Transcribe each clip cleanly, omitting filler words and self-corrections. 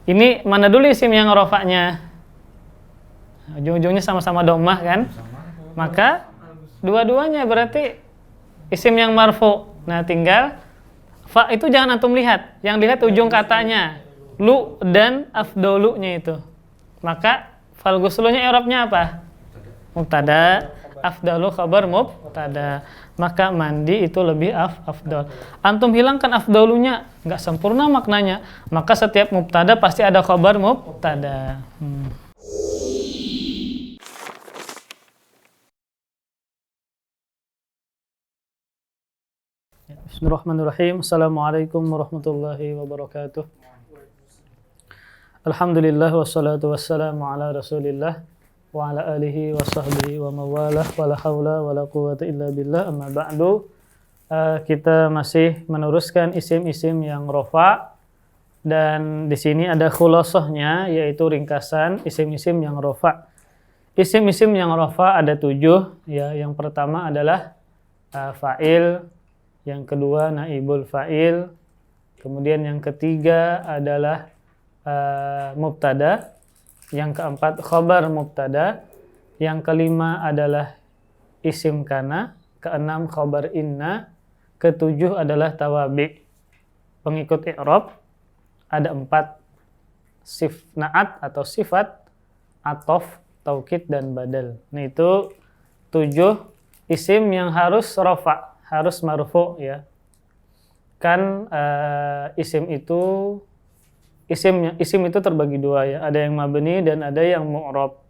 Ini mana dulu isim yang rofa'nya? Ujung-ujungnya sama-sama dhammah kan? Maka dua-duanya berarti isim yang marfu. Nah, tinggal fa itu jangan antum lihat. Yang lihat ujung katanya. Lu dan afdolunya itu. Maka fal ghuslunya i'rabnya apa? Mubtada. Afdalu khabar mubtada. Maka mandi itu lebih afdal. Antum hilangkan afdalunya, enggak sempurna maknanya. Maka setiap mubtada pasti ada khabar mubtada. Bismillahirrahmanirrahim. Assalamualaikum warahmatullahi wabarakatuh. Alhamdulillah wassalatu wassalamu ala Rasulillah wa ala alihi wa sahbihi wa mawalah wa la haula wa la quwwata illa billah. Amma ba'du. Kita masih meneruskan isim-isim yang rofa, dan di sini ada khulasahnya, yaitu ringkasan isim-isim yang rofa. Isim-isim yang rofa ada 7 ya. Yang pertama adalah fa'il, yang kedua naibul fa'il, kemudian yang ketiga adalah mubtada, yang keempat khabar mubtada, yang kelima adalah isim kana, keenam khabar inna, ketujuh adalah tawabi. Pengikut i'rab ada 4, naat atau sifat, atof, taukid, dan badal. Nah, itu 7 isim yang harus rofa, harus marfu ya. Kan isim itu terbagi 2 ya. Ada yang mabni dan ada yang mu'rab.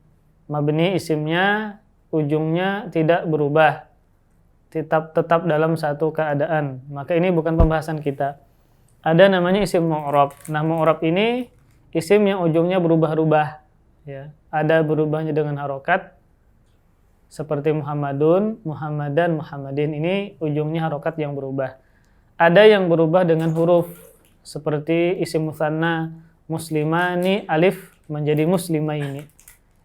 Mabni isimnya ujungnya tidak berubah. Tetap dalam satu keadaan. Maka ini bukan pembahasan kita. Ada namanya isim mu'rab. Nah, mu'rab ini isim yang ujungnya berubah-ubah ya. Ada berubahnya dengan harokat, seperti Muhammadun, Muhammadan, Muhammadin, ini ujungnya harokat yang berubah. Ada yang berubah dengan huruf, seperti isim musanna, muslimani, alif menjadi muslimaini.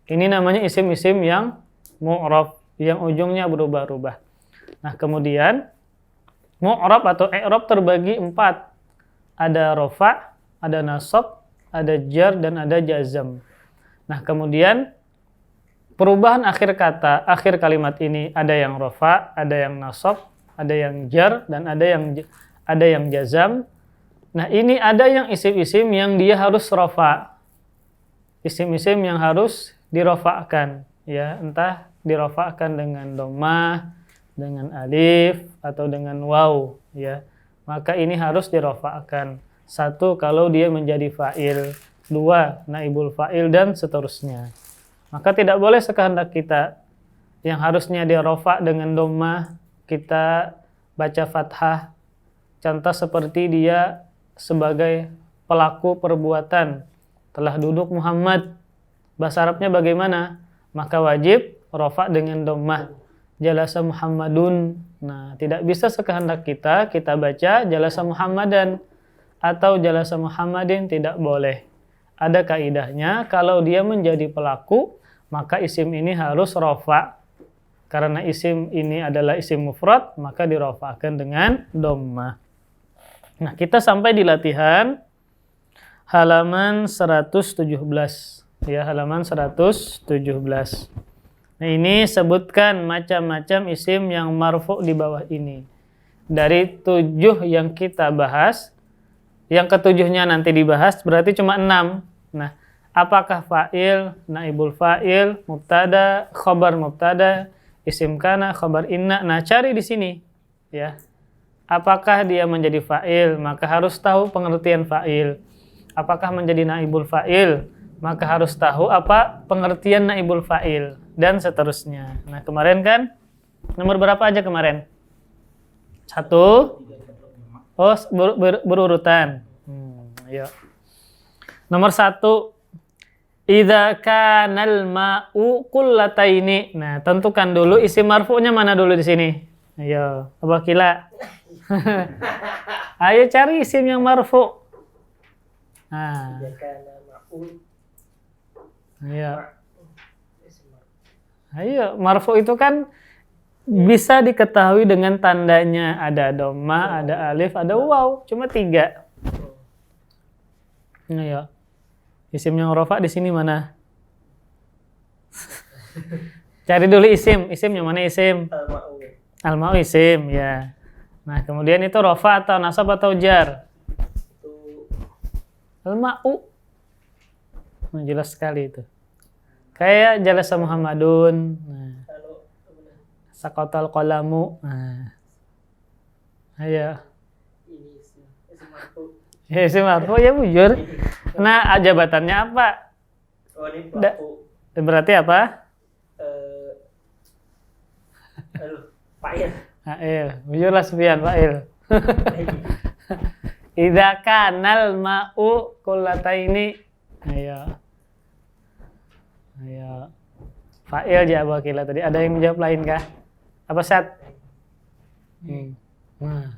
Ini namanya isim-isim yang mu'rab, yang ujungnya berubah-ubah. Nah, kemudian mu'rab atau i'rab terbagi 4. Ada rofa, ada nasab, ada jar, dan ada jazam. Nah, kemudian perubahan akhir kata, akhir kalimat ini ada yang rofa, ada yang nasab, ada yang jar, dan ada yang jazam. Nah, ini ada yang isim-isim yang dia harus rofa. Isim-isim yang harus dirofa'kan ya, entah dirofa'kan dengan dhammah, dengan alif, atau dengan waw ya. Maka ini harus dirofa'kan. 1 kalau dia menjadi fa'il, 2 naibul fa'il, dan seterusnya. Maka tidak boleh sekehendak kita. Yang harusnya dia rofa dengan dhammah, kita baca fathah. Contoh seperti dia sebagai pelaku perbuatan, telah duduk Muhammad. Bahasa Arabnya bagaimana? Maka wajib rofa dengan dhammah. Jalasa Muhammadun. Nah, tidak bisa sekehendak kita baca jalasa Muhammadan atau jalasa Muhammadin, tidak boleh. Ada kaidahnya, kalau dia menjadi pelaku, maka isim ini harus rofa. Karena isim ini adalah isim mufrad, maka dirofa'kan dengan dhammah. Nah, kita sampai di latihan halaman 117. Ya, halaman 117. Nah, ini sebutkan macam-macam isim yang marfu di bawah ini. Dari 7 yang kita bahas, yang ketujuhnya nanti dibahas, berarti cuma 6. Nah, apakah fa'il, naibul fa'il, mubtada, khabar mubtada, isim kana, khabar inna. Nah, cari di sini ya. Apakah dia menjadi fa'il, maka harus tahu pengertian fa'il. Apakah menjadi naibul fa'il, maka harus tahu apa pengertian naibul fa'il, dan seterusnya. Nah, kemarin kan nomor berapa aja kemarin? 1. Oh, berurutan. Ayo. Nomor 1, idza kanal ma'u qullataini. Nah, tentukan dulu isim marfu'nya mana dulu di sini. Ayo, Abu Kila. Ayo cari isim yang marfu'. Nah. Ayo, marfu itu kan bisa diketahui dengan tandanya. Ada dhammah, ada alif, ada waw. Cuma 3. Ayo. Isim yang rofa di sini mana? Cari dulu isim yang mana isim? Al-ma'u isim, ya. Nah, kemudian itu rofa atau nasab atau jar? Al-ma'u. Nah, jelas sekali itu. Kayak jalasa Muhammadun. Nah. Saqatal qalamu. Nah. Ayo. Ya, isim marfu ya bujur. Nah, jabatannya apa? Oh, ini pelaku. Berarti apa? Fa'il. Fa'il. Bujurlah Sufyan, fa'il. Idza kanal ma'u kullataini. Ayo. Fa'il jawab wakila tadi. Ada yang menjawab lain kah? Apa Sat? Nah.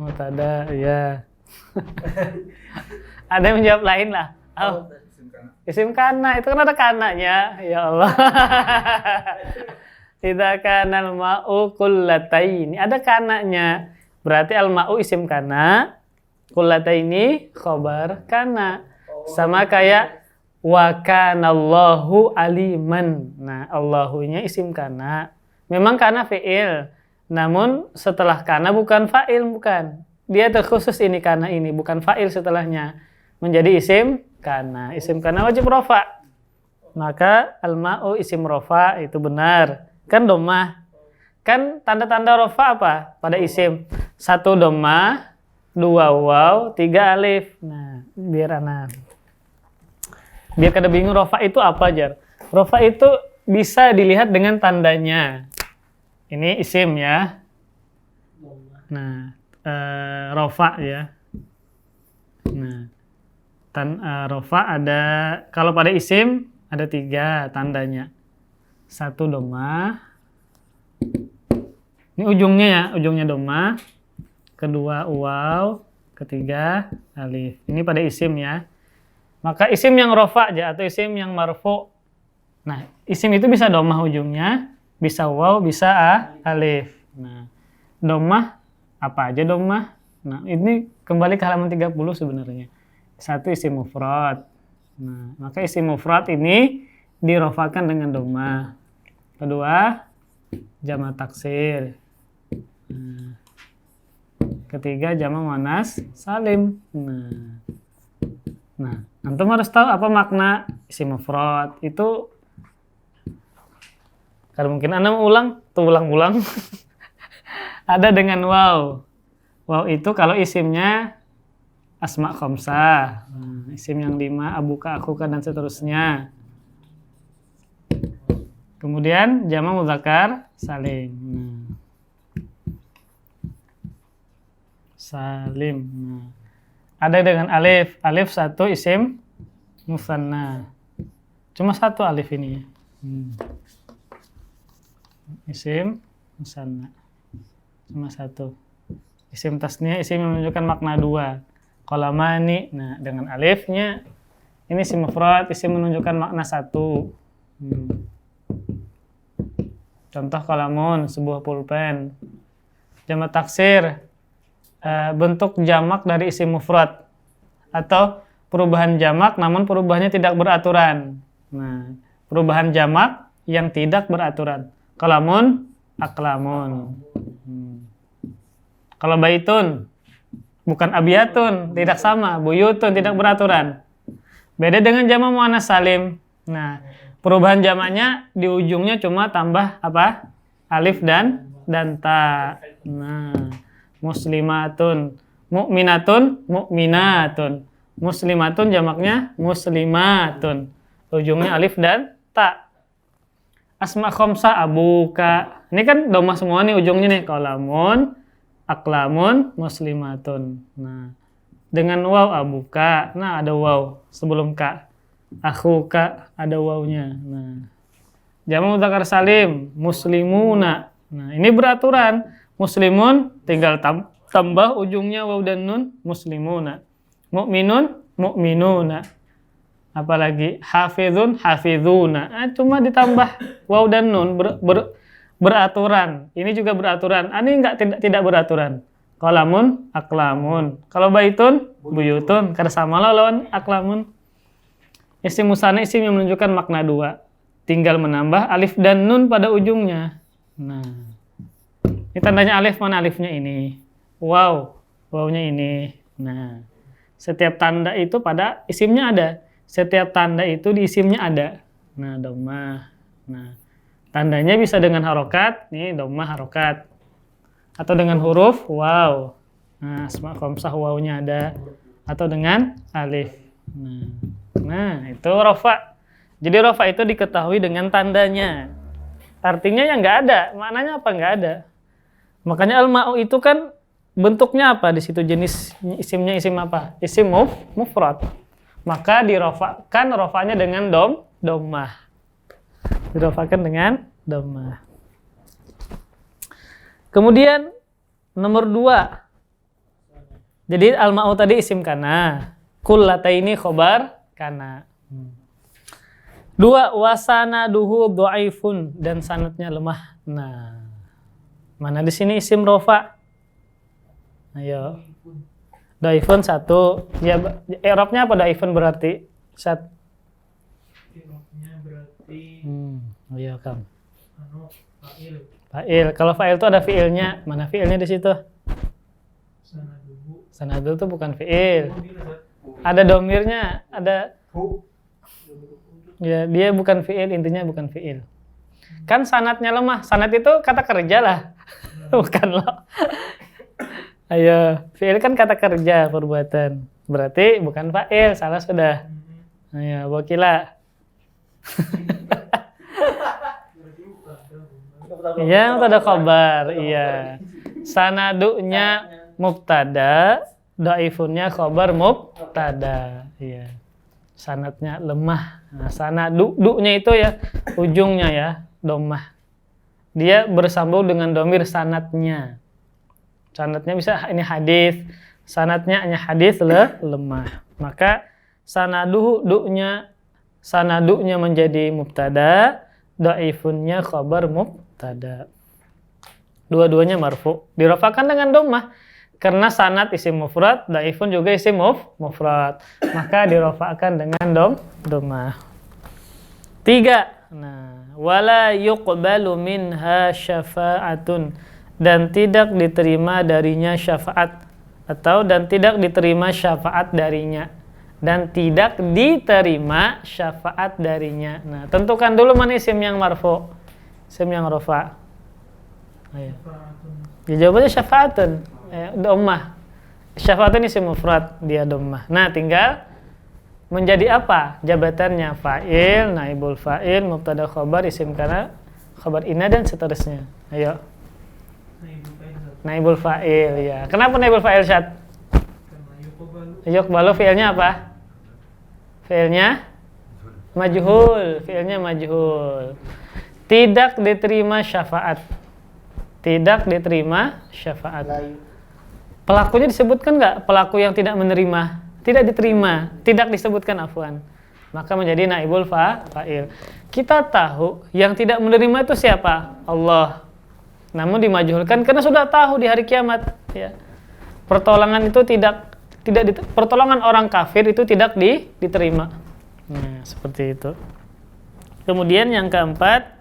Mutada, ya. Ada yang menjawab lain lah. Oh. Isim kana, itu kan ada kananya. Ya Allah. Idza kanal ma'u kullataini. Ada kananya. Berarti al-ma'u isim kana, kullataini khabar kana. Sama kayak wa kanallahu aliman. Nah, Allahunya isim kana. Memang kana fi'il. Namun setelah kana bukan fa'il, bukan. Dia terkhusus ini kana ini, bukan fa'il setelahnya. Menjadi isim kana. Isim kana wajib rofa. Maka al-ma'u isim rofa itu benar. Kan domah. Kan tanda-tanda rofa apa pada isim? 1 domah, 2 waw, 3 alif. Nah, biar kada bingung rofa itu apa, Jar? Rofa itu bisa dilihat dengan tandanya. Ini isim ya. Nah, rofa ya. Nah, rofa ada, kalau pada isim ada 3 tandanya. 1 domah. Ini ujungnya ya, ujungnya domah. Kedua waw, ketiga alif. Ini pada isim ya. Maka isim yang rofa aja atau isim yang marfu. Nah, isim itu bisa domah ujungnya, bisa waw, bisa alif. Nah, domah apa aja domah? Nah, ini kembali ke halaman 30 sebenarnya. 1 isim mufrad. Nah, maka isim mufrad ini dirofakan dengan domah. Kedua, jamak taksir. Nah, ketiga, jamak muannas salim. Nah, antum harus tahu apa makna isim mufrad. Itu kalau mungkin Anda mau ulang-ulang. Ada dengan waw. Waw itu kalau isimnya asma khamsah. Nah, isim yang 5, abuka, akuka, dan seterusnya. Kemudian jamak muzakkar salim. Salim. Nah, ada dengan alif. Alif 1 isim musanna. Cuma 1 alif ini. Isim musanna. Cuma 1. Isim tasniyah, isim yang menunjukkan makna 2. Qalamani. Nah, dengan alifnya ini isim mufrad, isim menunjukkan makna 1. Contoh qalamun, sebuah pulpen. Jamak taksir, bentuk jamak dari isim mufrad atau perubahan jamak namun perubahannya tidak beraturan. Nah, perubahan jamak yang tidak beraturan. Qalamun, aqlamun. Kalau baitun, bukan abiyatun, tidak sama. Buyutun, tidak beraturan. Beda dengan jamak muannas salim. Nah, perubahan jamaknya di ujungnya cuma tambah apa? Alif dan ta. Nah, muslimatun, mu'minatun, mu'minatun. Muslimatun jamaknya muslimatun. Ujungnya alif dan ta. Asma khamsah, abuka. Ini kan domah semua nih ujungnya nih. Qalamun, aqlamun, muslimatun. Nah, dengan waw abuka. Nah, ada waw sebelum ka. Akhuka, ada wawnya. Nah, jamak muzakkar salim, muslimuna. Nah, ini beraturan. Muslimun tinggal tambah ujungnya waw dan nun, muslimuna. Mu'minun, mu'minuna. Apalagi hafizun, hafizuna. Cuma ditambah waw dan nun beraturan. Ini juga beraturan. Ini tidak beraturan. Qalamun, aqlamun. Kalau baitun buyutun. Kada sama lah lawan aklamun. Isim musanna isim yang menunjukkan makna dua. Tinggal menambah alif dan nun pada ujungnya. Nah, ini tandanya alif, mana alifnya ini? Wow, wownya ini. Nah, setiap tanda itu pada isimnya ada. Setiap tanda itu di isimnya ada. Nah, dhammah. Nah, tandanya bisa dengan harokat, nih dhammah harokat. Atau dengan huruf waw. Nah, asma khamsah wawnya ada. Atau dengan alif. Nah, itu rofa. Jadi rofa itu diketahui dengan tandanya. Artinya yang nggak ada. Maknanya apa? Nggak ada. Makanya al-ma'u itu kan bentuknya apa? Di situ jenis isimnya isim apa? Isim mufrad. Maka dirofakan rofanya dengan dhammah. Dirofakan dengan dhammah. Kemudian nomor 2. Jadi al-ma'u tadi isim kana. Kullataini khobar kana. 2. Wasanaduhu dhaifun, dan sanadnya lemah. Nah, mana di sini isim rofa? Ayo. Dhaifun 1. Ya, i'rabnya apa dhaifun berarti? I'rabnya berarti Ayo, Kang. fa'il. Fa'il. Kalau fa'il itu ada fi'ilnya. Mana fi'ilnya di situ? Sanadu itu bukan fi'il. Ada domirnya, ada. Ya, dia bukan fi'il, intinya bukan fi'il. Kan sanadnya lemah. Sanad itu kata kerja lah. Bukan loh. Ayo, fi'il kan kata kerja, perbuatan. Berarti bukan fa'il, salah sudah. Ayo, wakila. Iya, mubtada khabar. Iya. Sanadunya mubtada, dhaifunnya khabar mubtada. Iya. Sanadnya lemah. Nah, sanadu-nya itu ya ujungnya ya, dhammah. Dia bersambung dengan domir sanadnya. Sanadnya bisa ini hadis, sanadnya hanya hadis lemah. Maka sanadunya menjadi mubtada, dhaifunnya khabar mubtada. Dua-duanya marfu. Dirafakan dengan dhammah. Karena sanad isim mufrad, dhaifun juga isim mufrad. Maka dirafakan dengan dhammah. 3. Nah, wala yuqbalu minha syafa'atun, dan tidak diterima darinya syafaat, atau dan tidak diterima syafaat darinya. Dan tidak diterima syafaat darinya. Nah, tentukan dulu mana isim yang marfu, isim yang rafa. Ayo. Ya, jawabannya syafa'atun. Dhammah. Syafa'atun isim mufrad, dia dhammah. Nah, tinggal menjadi apa jabatannya? Fa'il, naibul fa'il, mubtada khabar, isim kana, khabar inna, dan seterusnya. Ayo. Naibul fa'il, ya. Kenapa naibul fa'il, Syad? Yuqbalu fi'ilnya apa? Fi'ilnya majhul, fi'ilnya majhul. Tidak diterima syafaat. Tidak diterima syafaat. Pelakunya disebutkan nggak? Pelaku yang tidak menerima, tidak diterima, tidak disebutkan, afwan. Maka menjadi naibul fa'il. Kita tahu yang tidak menerima itu siapa? Allah. Namun dimajhulkan karena sudah tahu di hari kiamat. Ya. Pertolongan itu pertolongan orang kafir itu tidak diterima. Nah, seperti itu. Kemudian yang keempat,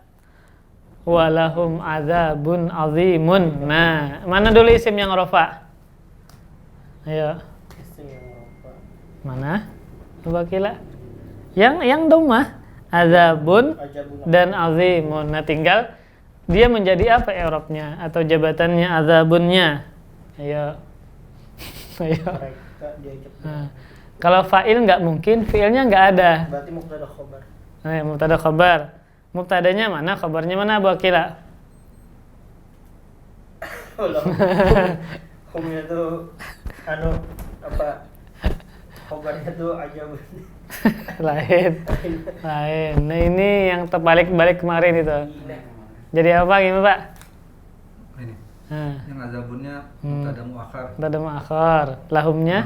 walahum adzabun azimun. Nah, mana dulu isim yang rafa? Ayo. Mana? Coba kila. Yang dhammah, adzabun dan azimun. Nah, tinggal dia menjadi apa i'rabnya atau jabatannya adzabunnya. Ayo. Ayo. Nah, kalau fa'il nggak mungkin, fi'ilnya nggak ada. Berarti mubtada khabar. Nah, mubtada khabar. Mubtadanya mana? Khabarnya mana, Abu Akila? Hukumnya tuh apa? Khabarnya tuh ajab. Lain. Nah, ini yang terbalik-balik kemarin itu. Jadi apa gimana, Pak? Ini. Nah. Yang azabunnya mubtada muakhar. Mubtada muakhar. Lahumnya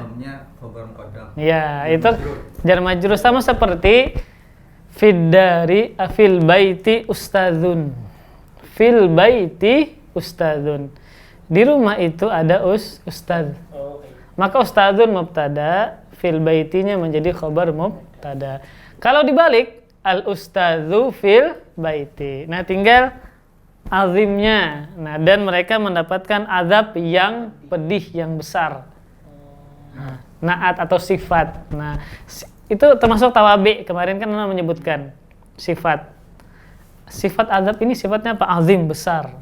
khabar muqaddam. Ya, itu jar majrur sama seperti fil baiti ustadzun. Fil baiti ustadzun. Di rumah itu ada ustadz. maka ustadzun mubtada, fil baitinya menjadi khabar mubtada. Kalau dibalik, al ustadzu fil baiti. Nah, tinggal azimnya. Nah, dan mereka mendapatkan azab yang pedih, yang besar. Nah, naat atau sifat. Nah, itu termasuk tawabi. Kemarin kan Ana menyebutkan sifat. Sifat azab ini sifatnya apa? Azim, besar.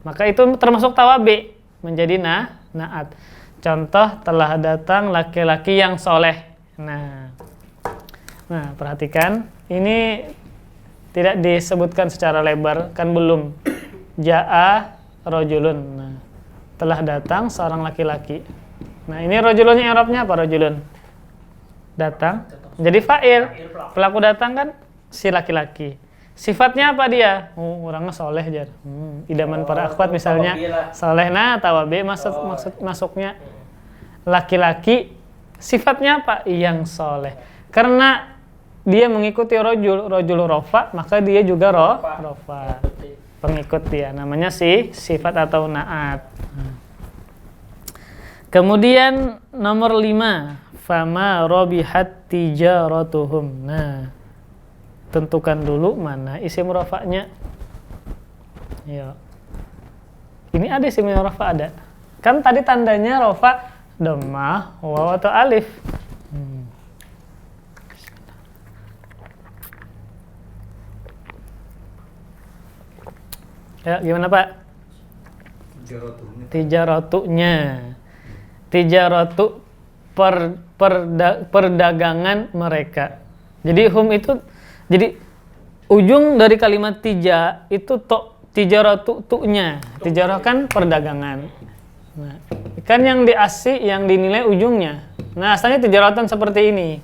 Maka itu termasuk tawabi, menjadi naat. Contoh, telah datang laki-laki yang soleh. Nah, perhatikan. Ini tidak disebutkan secara lebar, kan belum. Ja'a rajulun. Nah, telah datang seorang laki-laki. Nah, ini rajulunnya i'rabnya apa rajulun? Datang. Jadi fa'il. Pelaku datang kan si laki-laki. Sifatnya apa dia? Orangnya soleh jar. Idaman para akhwat misalnya soleh. Nah, tawabi masuknya laki-laki. Sifatnya apa? Yang soleh. Karena dia mengikuti rojul rofa, maka dia juga rofa. Pengikut dia. Namanya sifat atau naat. Kemudian nomor 5, fama robihat tijaratuhum. Nah, tentukan dulu mana isim rafa'nya. Ya. Ini ada isim rafa' ada. Kan tadi tandanya rafa' dhammah, waw atau alif. Ya, gimana Pak? Tijaratunya. Tijaratu perdagangan mereka. Jadi hum itu, jadi ujung dari kalimat tija itu tijaratu tu'nya. Tijarah kan perdagangan. Nah, kan yang diasi yang dinilai ujungnya. Nah, asalnya tijaratan seperti ini.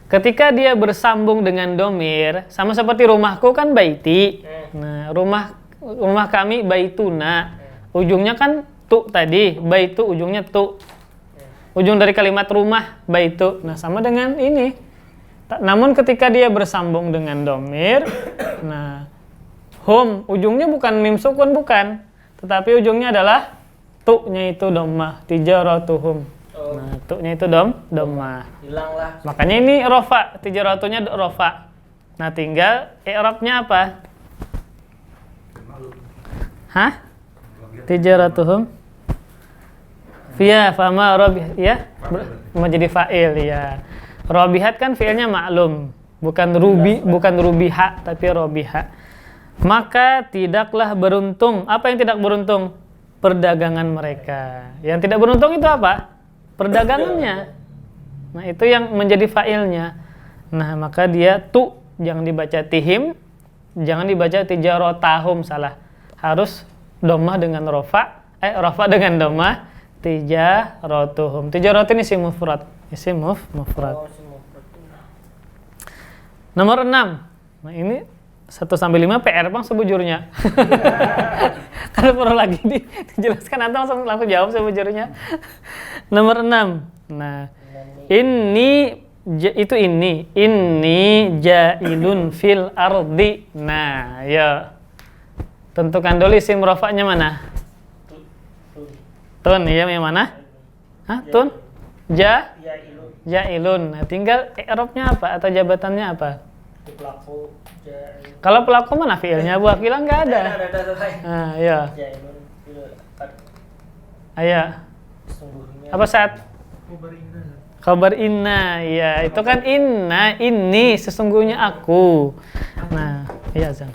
Ketika dia bersambung dengan domir, sama seperti rumahku kan baiti. Nah, rumah kami baituna. Ujungnya kan tu tadi, baitu ujungnya tu. Ujung dari kalimat rumah baitu. Nah, sama dengan ini. Namun ketika dia bersambung dengan domir, nah, hum ujungnya bukan mim sukun, bukan, tetapi ujungnya adalah tu-nya itu dhammah, tijaratuhum. Nah, tu-nya itu dhammah. Hilanglah. Makanya ini rofa, tijaratunya rofa. Nah, tinggal i'rabnya apa? Hah? Tijaratuhum. Fiya fama robih, ya? Menjadi fa'il, ya. Robihat kan fi'ilnya maklum, bukan rubiha, tapi robiha. Maka tidaklah beruntung. Apa yang tidak beruntung? Perdagangan mereka. Yang tidak beruntung itu apa? Perdagangannya. Nah, itu yang menjadi fa'ilnya. Nah, maka dia tu, jangan dibaca tihim, jangan dibaca tijarotahum, salah. Harus dhammah dengan rofa, rofa dengan dhammah, tijaratuhum. Tijaratu ini isim mufrad. Isim mufrad. Nomor 6. Nah, ini 1-5 PR Bang sebujurnya. Kalau perlu lagi dijelaskan atau langsung jawab sebujurnya. Nomor 6. Nah, ini jailun fil ardi. Nah, ya. Tentukan dulu isim rafa'nya mana? Tun, ya, yang mana? Hah, tun? Jailun. Nah, tinggal i'rabnya apa atau jabatannya apa? Pelaku. Kalau pelaku mana fi'ilnya? Bu Akila enggak ada. Nah, ya. Jailun fil Aya. Apa saat? Khabar inna. Ya, itu kan inna, ini sesungguhnya aku. Nah, iya Zan.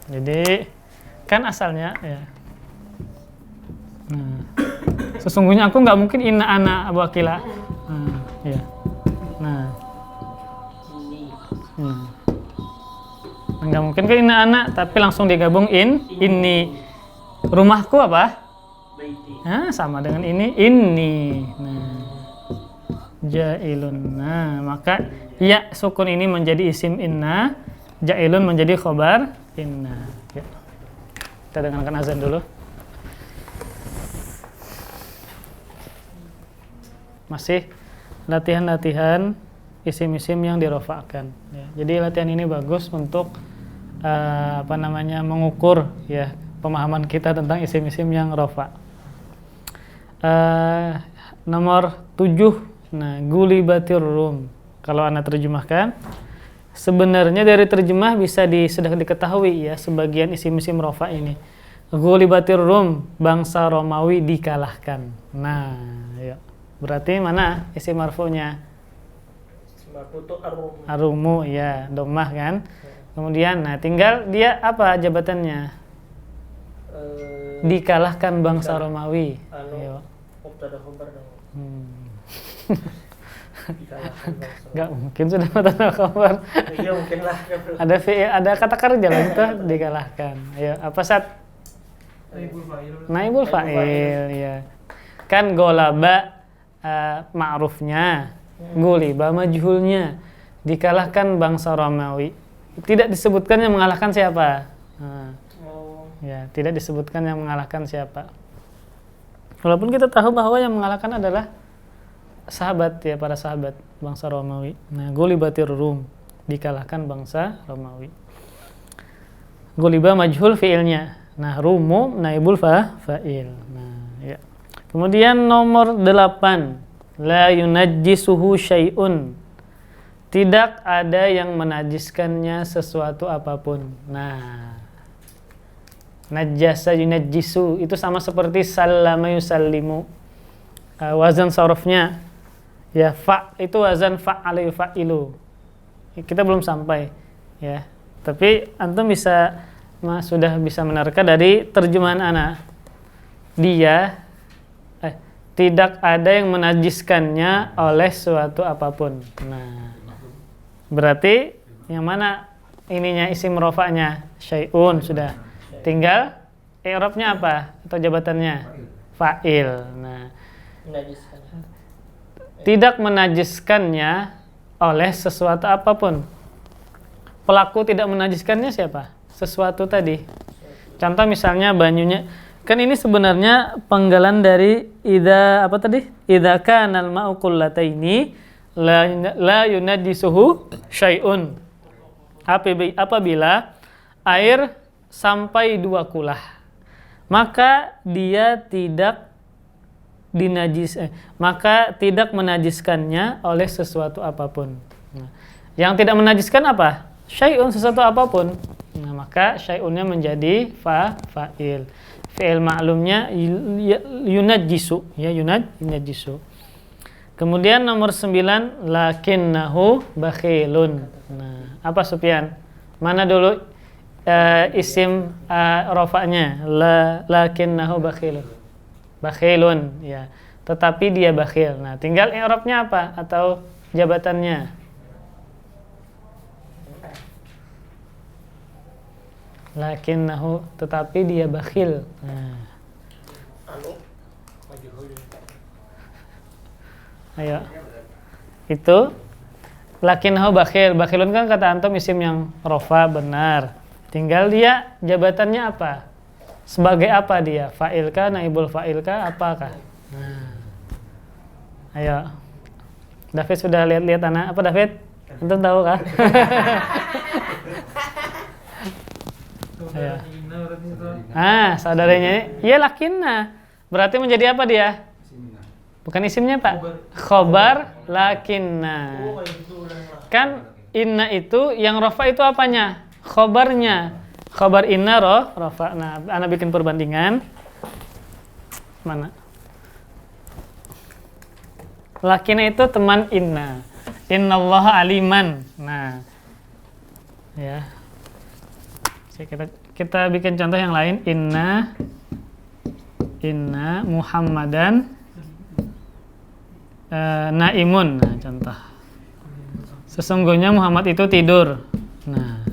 Jadi kan asalnya ya. Nah, sesungguhnya aku nggak mungkin inna ana Abu Akila. Ya. Nah, nggak mungkin kan inna ana, tapi langsung digabung ini. Rumahku apa? Nah, sama dengan ini. Nah, jailun. Nah, maka ya sukun ini menjadi isim inna, jailun menjadi khobar inna. Ya. Kita dengarkan azan dulu. Masih latihan-latihan isim-isim yang dirofa'kan. Ya. Jadi latihan ini bagus untuk mengukur ya pemahaman kita tentang isim-isim yang rofa'. Nomor 7. Nah, gulibatir rum. Kalau Anda terjemahkan, sebenarnya dari terjemah sudah diketahui ya sebagian isim-isim rofa ini. Gulibatir rum, bangsa Romawi dikalahkan. Nah, ya. Berarti mana isim marfu'nya? Marfu itu arum. Arumu, ya, dhammah kan? Kemudian, nah tinggal dia apa jabatannya? Dikalahkan bangsa Romawi. Ayo. Mubtada khabar dong. Dikalahkan bangsa. Enggak mungkin sudah mubtada khabar. Iya mungkin lah. Ada fi'il, ada kata kerja lah itu dikalahkan. Ayo, apa Sat? Naibul fa'il, ya. Kan golaba ma'rufnya, guliba majhulnya. Dikalahkan bangsa Romawi. Tidak disebutkan yang mengalahkan siapa. Nah, ya, tidak disebutkan yang mengalahkan siapa. Walaupun kita tahu bahwa yang mengalahkan adalah sahabat ya, para sahabat bangsa Romawi. Nah, gulibatir rum, dikalahkan bangsa Romawi. Guliba majhul fi'ilnya. Nah, rumu naibul fa'il. Nah, ya. Kemudian nomor 8, la yunajjisuhu syai'un. Tidak ada yang menajiskannya sesuatu apapun. Nah, najjasa yunajjisu itu sama seperti sallama yusallimu. Wazan sarafnya ya fa itu wazan fa'ala yufa'ilu. Kita belum sampai ya. Tapi antum sudah bisa menerka dari terjemahan ana. Dia tidak ada yang menajiskannya oleh suatu apapun. Nah, berarti yang mana ininya isim rofa'nya? Syai'un sudah. Tinggal i'rabnya apa? Atau jabatannya? Fa'il. Nah, Menajiskan. tidak menajiskannya oleh sesuatu apapun. Pelaku tidak menajiskannya siapa? Sesuatu tadi. Contoh misalnya banyunya. Kan ini sebenarnya penggalan dari idza apa tadi? Idza kana al-ma'u qullataini la yunajjisuhu syai'un. Apabila air sampai 2 kulah, maka dia tidak maka tidak menajiskannya oleh sesuatu apapun. Nah, yang tidak menajiskan apa? Syai'un, sesuatu apapun. Nah, maka syai'unnya menjadi fa'il. Fi'il ma'lumnya yunajjisu, ya yunajjisu. Kemudian nomor 9, lakinnahu bakhilun. Nah, apa Sufyan? Mana dulu isim rofa'nya? Lakinnahu bakhilun. Bakhilun, ya. Tetapi dia bakhil. Nah, tinggal i'rabnya apa atau jabatannya? Lakinnahu, tetapi dia bakhil. Nah. Ayo. Itu lakinnahu bakhil. Bakhilun kan kata antum isim yang rofa, benar. Tinggal dia jabatannya apa? Sebagai apa dia? Fa'ilkah, naibul fa'ilkah, apakah? Nah. Ayo. David sudah lihat anak apa David? Antum tahu kah? Ayo. Saudaranya iya lakinna. Berarti menjadi apa dia? Bukan isimnya Pak. Khobar lakinna. Kan inna itu yang rofa itu apanya? Khobarnya. Khobar inna rofa. Nah, ana bikin perbandingan. Mana? Lakinna itu teman inna. Innallaha aliman. Nah. Ya. Kita bikin contoh yang lain. Inna Muhammadan naimun. Nah, contoh. Sesungguhnya Muhammad itu tidur. Nah.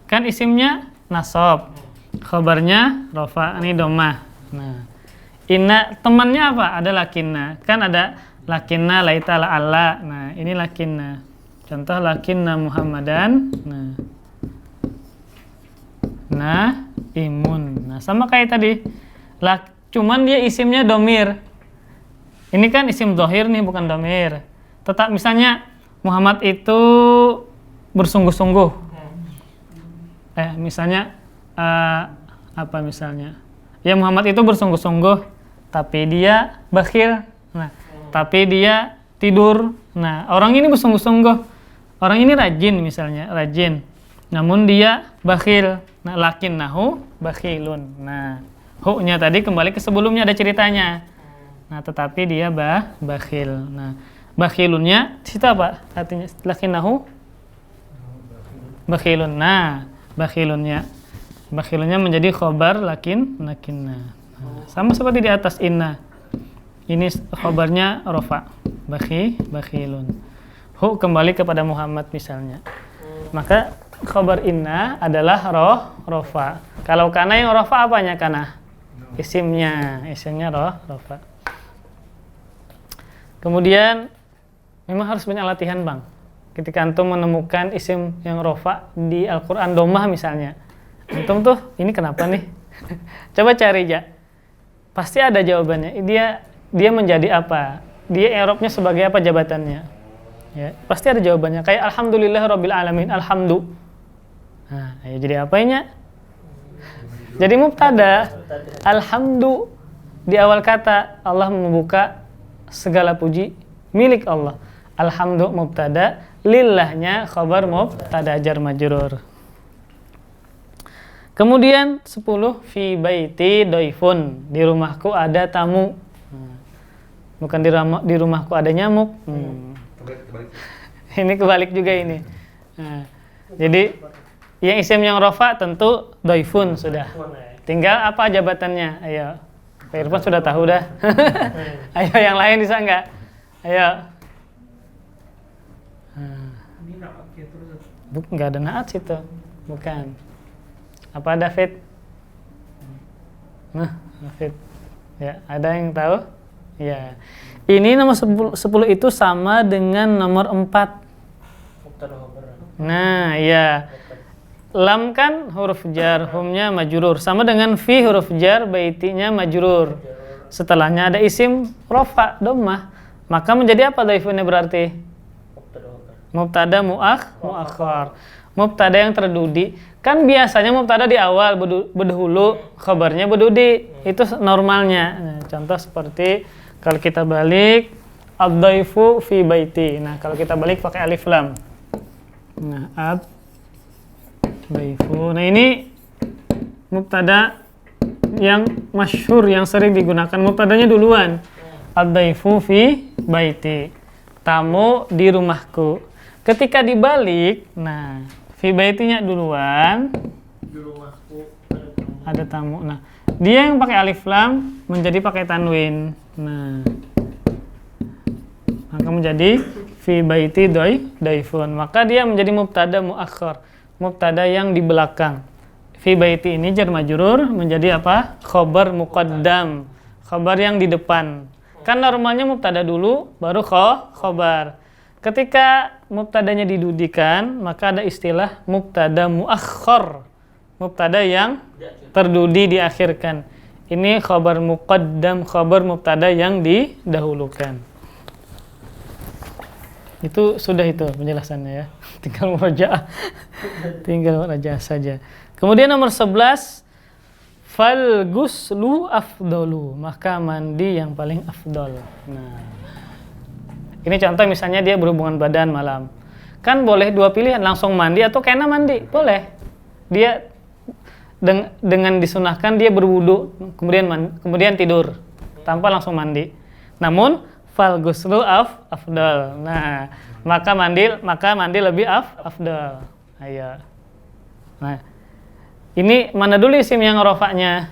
Kan isimnya nasab. Khabarnya rofa, ini dhammah. Nah. Inna temannya apa? Ada lakinna. Kan ada lakinna laita la'alla. Nah, ini lakinna. Contoh lakinna Muhammadan. Naimun. Nah, sama kayak tadi. Cuman dia isimnya domir. Ini kan isim zahir nih, bukan domir. Tetap misalnya Muhammad itu bersungguh-sungguh. Misalnya apa misalnya? Ya Muhammad itu bersungguh-sungguh tapi dia bakhil. Nah, tapi dia tidur. Nah, orang ini bersungguh-sungguh. Orang ini rajin misalnya, rajin. Namun dia bakhil. Nah, lakinnahu bakhilun. Nah, hu-nya tadi kembali ke sebelumnya ada ceritanya. Nah, tetapi dia bakhil. Nah, bakhilunnya situ apa? Artinya lakinnahu bakhilun. Nah, bakhilunnya menjadi khobar lakinna. Nah, sama seperti di atas inna. Ini khobarnya rofa. Bakhilun. Hu kembali kepada Muhammad misalnya. Maka khobar inna adalah rofa. Kalau kana yang rofa apanya kana? Isimnya rofa. Kemudian memang harus banyak latihan, Bang. Ketika antum menemukan isim yang rofa di Al-Qur'an domah misalnya. Antum tuh ini kenapa nih? Coba cari aja. Pasti ada jawabannya. Dia menjadi apa? Dia i'rabnya sebagai apa jabatannya? Ya, pasti ada jawabannya. Kayak alhamdulillahirabbil alamin, alhamdu. Nah, ya jadi apanya? Jadi mubtada. Alhamdu di awal kata Allah membuka segala puji milik Allah. Alhamdu mubtada, lillahnya khabar mubtada jar majrur. Kemudian 10 fi baiti doifun, di rumahku ada tamu. Bukan di rumahku ada nyamuk. Kebalik. Ini kebalik juga ini. Nah, jadi yang isim yang rofa tentu doifun sudah. Tinggal apa jabatannya? Ayo, Pak Irfan sudah tahu dah. Ayo yang lain bisa nggak? Ayo. Nggak ada naat situ. Bukan. Apa David? Nah, David. Ya, ada yang tahu? Ya. Ini nomor 10 itu sama dengan nomor 4. Nah, ya. Lam kan huruf jar, humnya majrur. Sama dengan fi huruf jar, baitinya majrur. Setelahnya ada isim rofa, dhammah. Maka menjadi apa dhaifunnya berarti? Mubtada muakhar. Mubtada yang terdudi. Kan biasanya mubtada di awal berdahulu, khabarnya berdudi. Itu normalnya. Nah, contoh seperti kalau kita balik ad-dhaifu fi baiti. Nah, kalau kita balik pakai alif lam. Nah, ad-dhaifu. Nah, ini mubtada yang masyhur yang sering digunakan. Mubtadanya duluan. Ad-dhaifu fi baiti. Tamu di rumahku. Ketika dibalik, nah, fi baitinya duluan. Di rumahku Ada tamu. Nah, dia yang pakai alif lam menjadi pakai tanwin. Nah, maka menjadi fi baiti daifun. Maka dia menjadi mubtada muakhar, mubtada yang di belakang. Fi baiti ini jar majrur menjadi apa? Khabar muqaddam, khabar yang di depan. Kan normalnya mubtada dulu baru khabar. Ketika mubtadanya didudikan, maka ada istilah mubtada muakhar, mubtada yang terdudi diakhirkan. Ini khabar muqaddam, khabar mubtada yang didahulukan. Itu sudah itu penjelasannya ya. Tinggal murajaah saja. Kemudian nomor 11, fal ghuslu afdalu, maka mandi yang paling afdal. Nah, ini contoh misalnya dia berhubungan badan malam. Kan boleh dua pilihan, langsung mandi atau kena mandi. Boleh. Dia dengan disunahkan dia berwudu, kemudian tidur tanpa langsung mandi. Namun fal ghuslu afdal. Nah, maka mandi lebih afdal. Ayo. Nah, ini mana dulu isim yang rofaknya?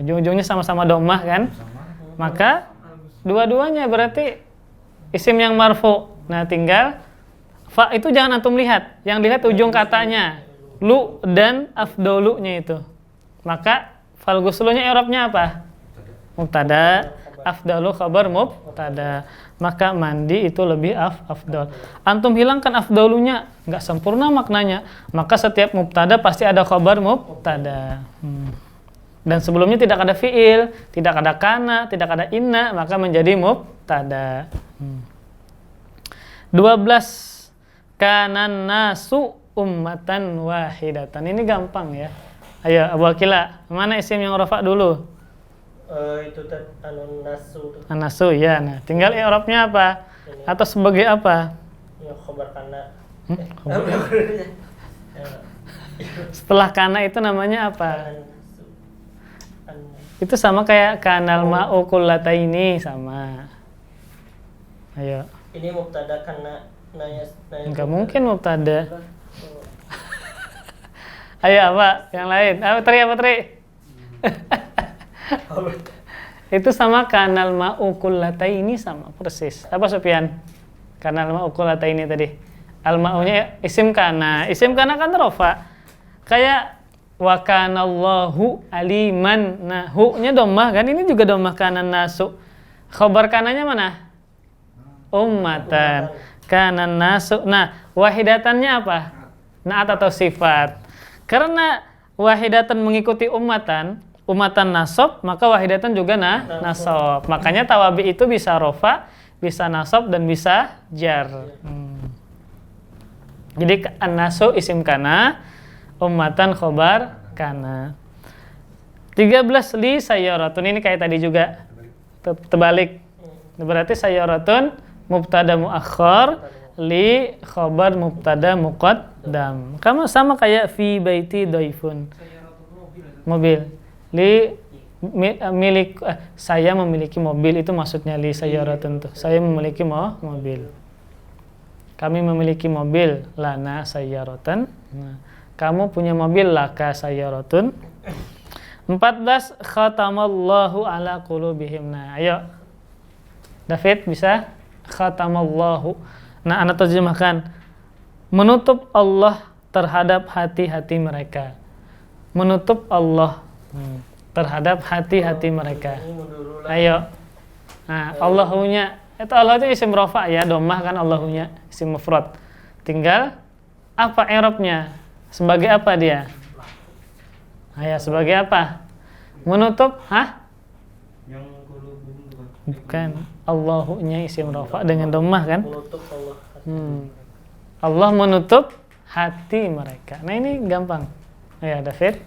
Ujung-ujungnya sama-sama dhammah kan? Maka dua-duanya berarti isim yang marfu. Nah, tinggal fa itu jangan antum lihat. Yang lihat ujung katanya. Lu dan afdalunya itu. Maka fal ghuslunya i'rabnya apa? Mubtada, afdalu khabar mubtada. Maka mandi itu lebih afdal. Antum hilangkan afdalunya, enggak sempurna maknanya. Maka setiap mubtada pasti ada khabar mubtada. Dan sebelumnya tidak ada fiil, tidak ada kana, tidak ada inna, maka menjadi mubtada. 12, kanan nasu ummatan wahidatan. Ini gampang ya. Ayo Abu Akila, mana isim yang rafa dulu? Itu anu nasu tuh. Anasu ya. Nah, tinggal i'rabnya apa? Ini. Atau sebagai apa? Ya khabar kana. Khobar. Setelah kana itu namanya apa? Itu sama kayak kanal ma'u kullataini sama. Ayo. Ini mubtada kana naya. Enggak mungkin mubtada. Ayo apa? Yang lain. Apa Tri? Itu sama kanal ma'u kullataini sama persis. Apa Sufyan? Kanal ma'u kullataini tadi. Al ma'unya isim kana. Isim kana kan rofa. Kayak wa kanallahu aliman. Nah, hu-nya dhammah kan, ini juga dhammah kana nasu. Khabar kananya mana? Ummatan. Kana nasu. Nah, wahidatannya apa? Naat atau sifat. Karena wahidatan mengikuti ummatan nasab, maka wahidatan juga nasab. Makanya tawabi itu bisa rofa, bisa nasab dan bisa jar. Jadi an-nasu isim kana, ummatan khobar kana. 13 li sayyaratun, ini kayak tadi juga terbalik. Berarti sayyaratun mubtada muakhar, li khobar mubtada muqaddam. Kamu sama kayak fi baiti dhaifun. Mobil. Li milik saya memiliki mobil, itu maksudnya li sayyaratun tuh. Saya memiliki mobil. Kami memiliki mobil, lana sayyaratun. Nah, kamu punya mobil, laka sayyaratun. 14 khatamallahu ala qulubihim. Nah, ayo. David bisa? Khatamallahu. Nah, ana terjemahkan. Menutup Allah terhadap hati-hati mereka. Menutup Allah terhadap hati-hati mereka. Ayo. Nah, Allahunya. Itu Allah itu isim rofa ya, dhammah kan Allahunya, isim mufrad. Tinggal apa i'rabnya? Sebagai apa dia? Ayah sebagai apa? Menutup, Yang bukan. Allahunya isim rofa dengan dhammah kan? Menutup Allah. Allah menutup hati mereka. Nah, ini gampang. Ayo David.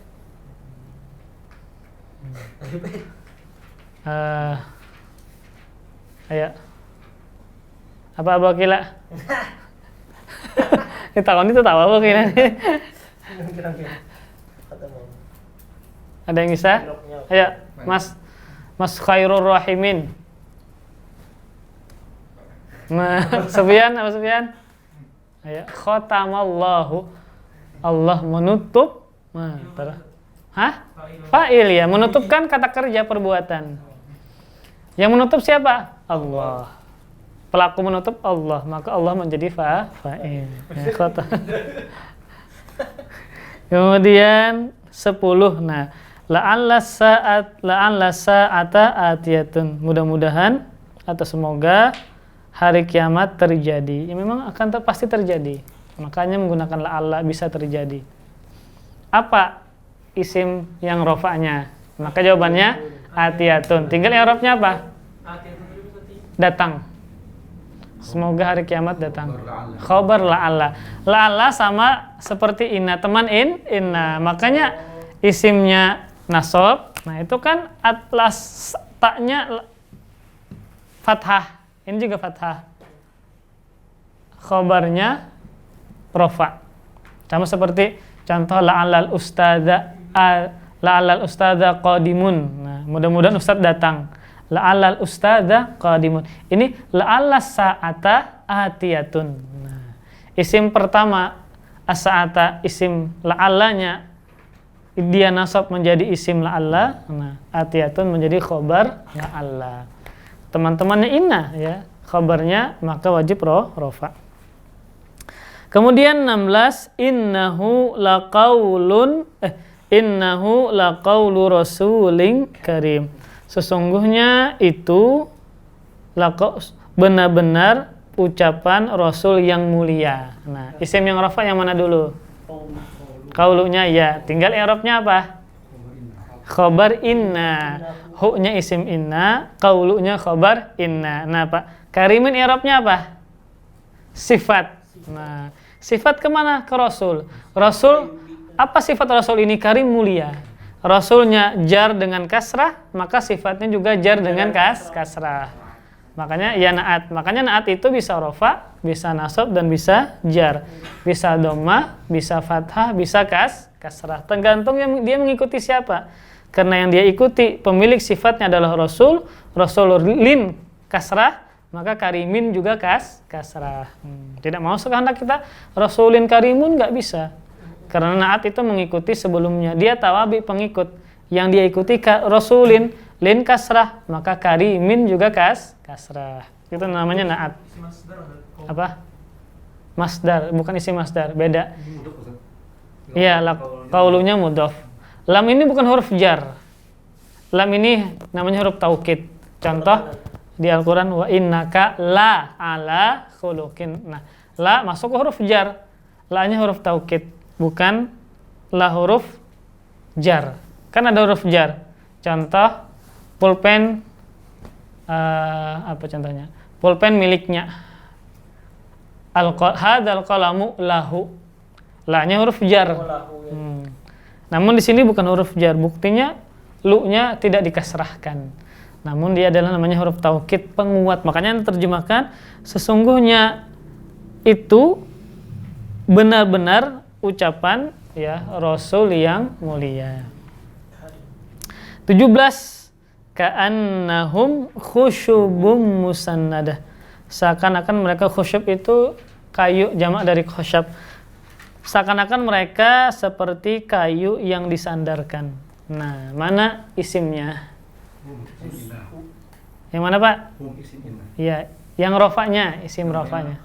Ayo. Apa Kila? Kita kan itu tahu apa Kila? Ada yang bisa? Ayo, Mas Khairur Rahimin. Nah, Sufyan, apa Sufyan? Ayo, khatamallahu. Allah menutup. Nah, fa'il ya, menutupkan kata kerja perbuatan. Yang menutup siapa? Allah. Pelaku menutup Allah, maka Allah menjadi fa'il. Ya, kemudian 10. Nah, la'alla sa'ata atiyatun. Mudah-mudahan atau semoga hari kiamat terjadi. Ya memang akan pasti terjadi. Makanya menggunakan la'alla bisa terjadi. Apa isim yang rofa'nya? Maka jawabannya atiyatun. Tinggal i'rabnya apa? Datang. Semoga hari kiamat datang. Khabar la'alla. La'alla sama seperti inna, teman inna. Makanya isimnya nasab. Nah, itu kan atlas taknya fathah. Ini juga fathah. Khabarnya rofa. Sama seperti contoh la'allal ustadza qadimun. Nah, mudah-mudahan ustadz datang. La'allal ustadza qadimun. Ini la'alla sa'ata atiyatun. Nah, isim pertama as-sa'ata, isim la'allanya dia nasab menjadi isim la'alla. Nah, atiyatun menjadi khobar la'alla. Teman-temannya inna ya, khabarnya maka wajib rofa. Kemudian 16, innahu laqaulu rasulin karim. Sesungguhnya itu benar-benar ucapan Rasul yang mulia. Nah, isim yang rafa yang mana dulu? Qaulunya ya. Tinggal i'rabnya apa? Khabar inna. Hu-nya isim inna, qaulunya khabar inna. Nah, Pak, karimin i'rabnya apa? Sifat. Nah, sifat kemana? Ke Rasul. Rasul, apa sifat Rasul ini? Karim, mulia. Rasulnya jar dengan kasrah, maka sifatnya juga jar dengan kasrah. Makanya ya naat. Makanya naat itu bisa rofa, bisa nasab dan bisa jar. Bisa dhamma, bisa fathah, bisa kasrah. Tergantung yang dia mengikuti siapa. Karena yang dia ikuti pemilik sifatnya adalah Rasul, Rasululin kasrah, maka karimin juga kasrah. Tidak mau sekehendak kita Rasulin karimun nggak bisa. Karena naat itu mengikuti sebelumnya. Dia tawabi pengikut. Yang dia ikuti Rasulin lin kasrah, maka karimin juga kasrah. Itu namanya naat. Apa? Masdar, bukan isi masdar, beda. Iya, qaulunya mudhaf. Lam ini bukan huruf jar. Lam ini namanya huruf taukid. Contoh di Al-Qur'an wa innaka la ala khuluqin. Nah, la masuk ke huruf jar. La-nya huruf taukid, bukan la huruf jar. Kan ada huruf jar. Contoh pulpen apa contohnya? Pulpen miliknya. Hadzal qalamu lahu. La-nya huruf jar. Namun di sini bukan huruf jar. Buktinya lu-nya tidak dikasrahkan. Namun dia adalah namanya huruf taukid penguat. Makanya terjemahkan sesungguhnya itu benar-benar ucapan ya Rasul yang mulia. 17 ka'annahum khusyubum musannadah. Seakan-akan mereka khusyub itu kayu jamak dari khusyab. Seakan-akan mereka seperti kayu yang disandarkan. Nah, mana isimnya? Yang mana, Pak? Ya, yang rofanya, isim rofanya.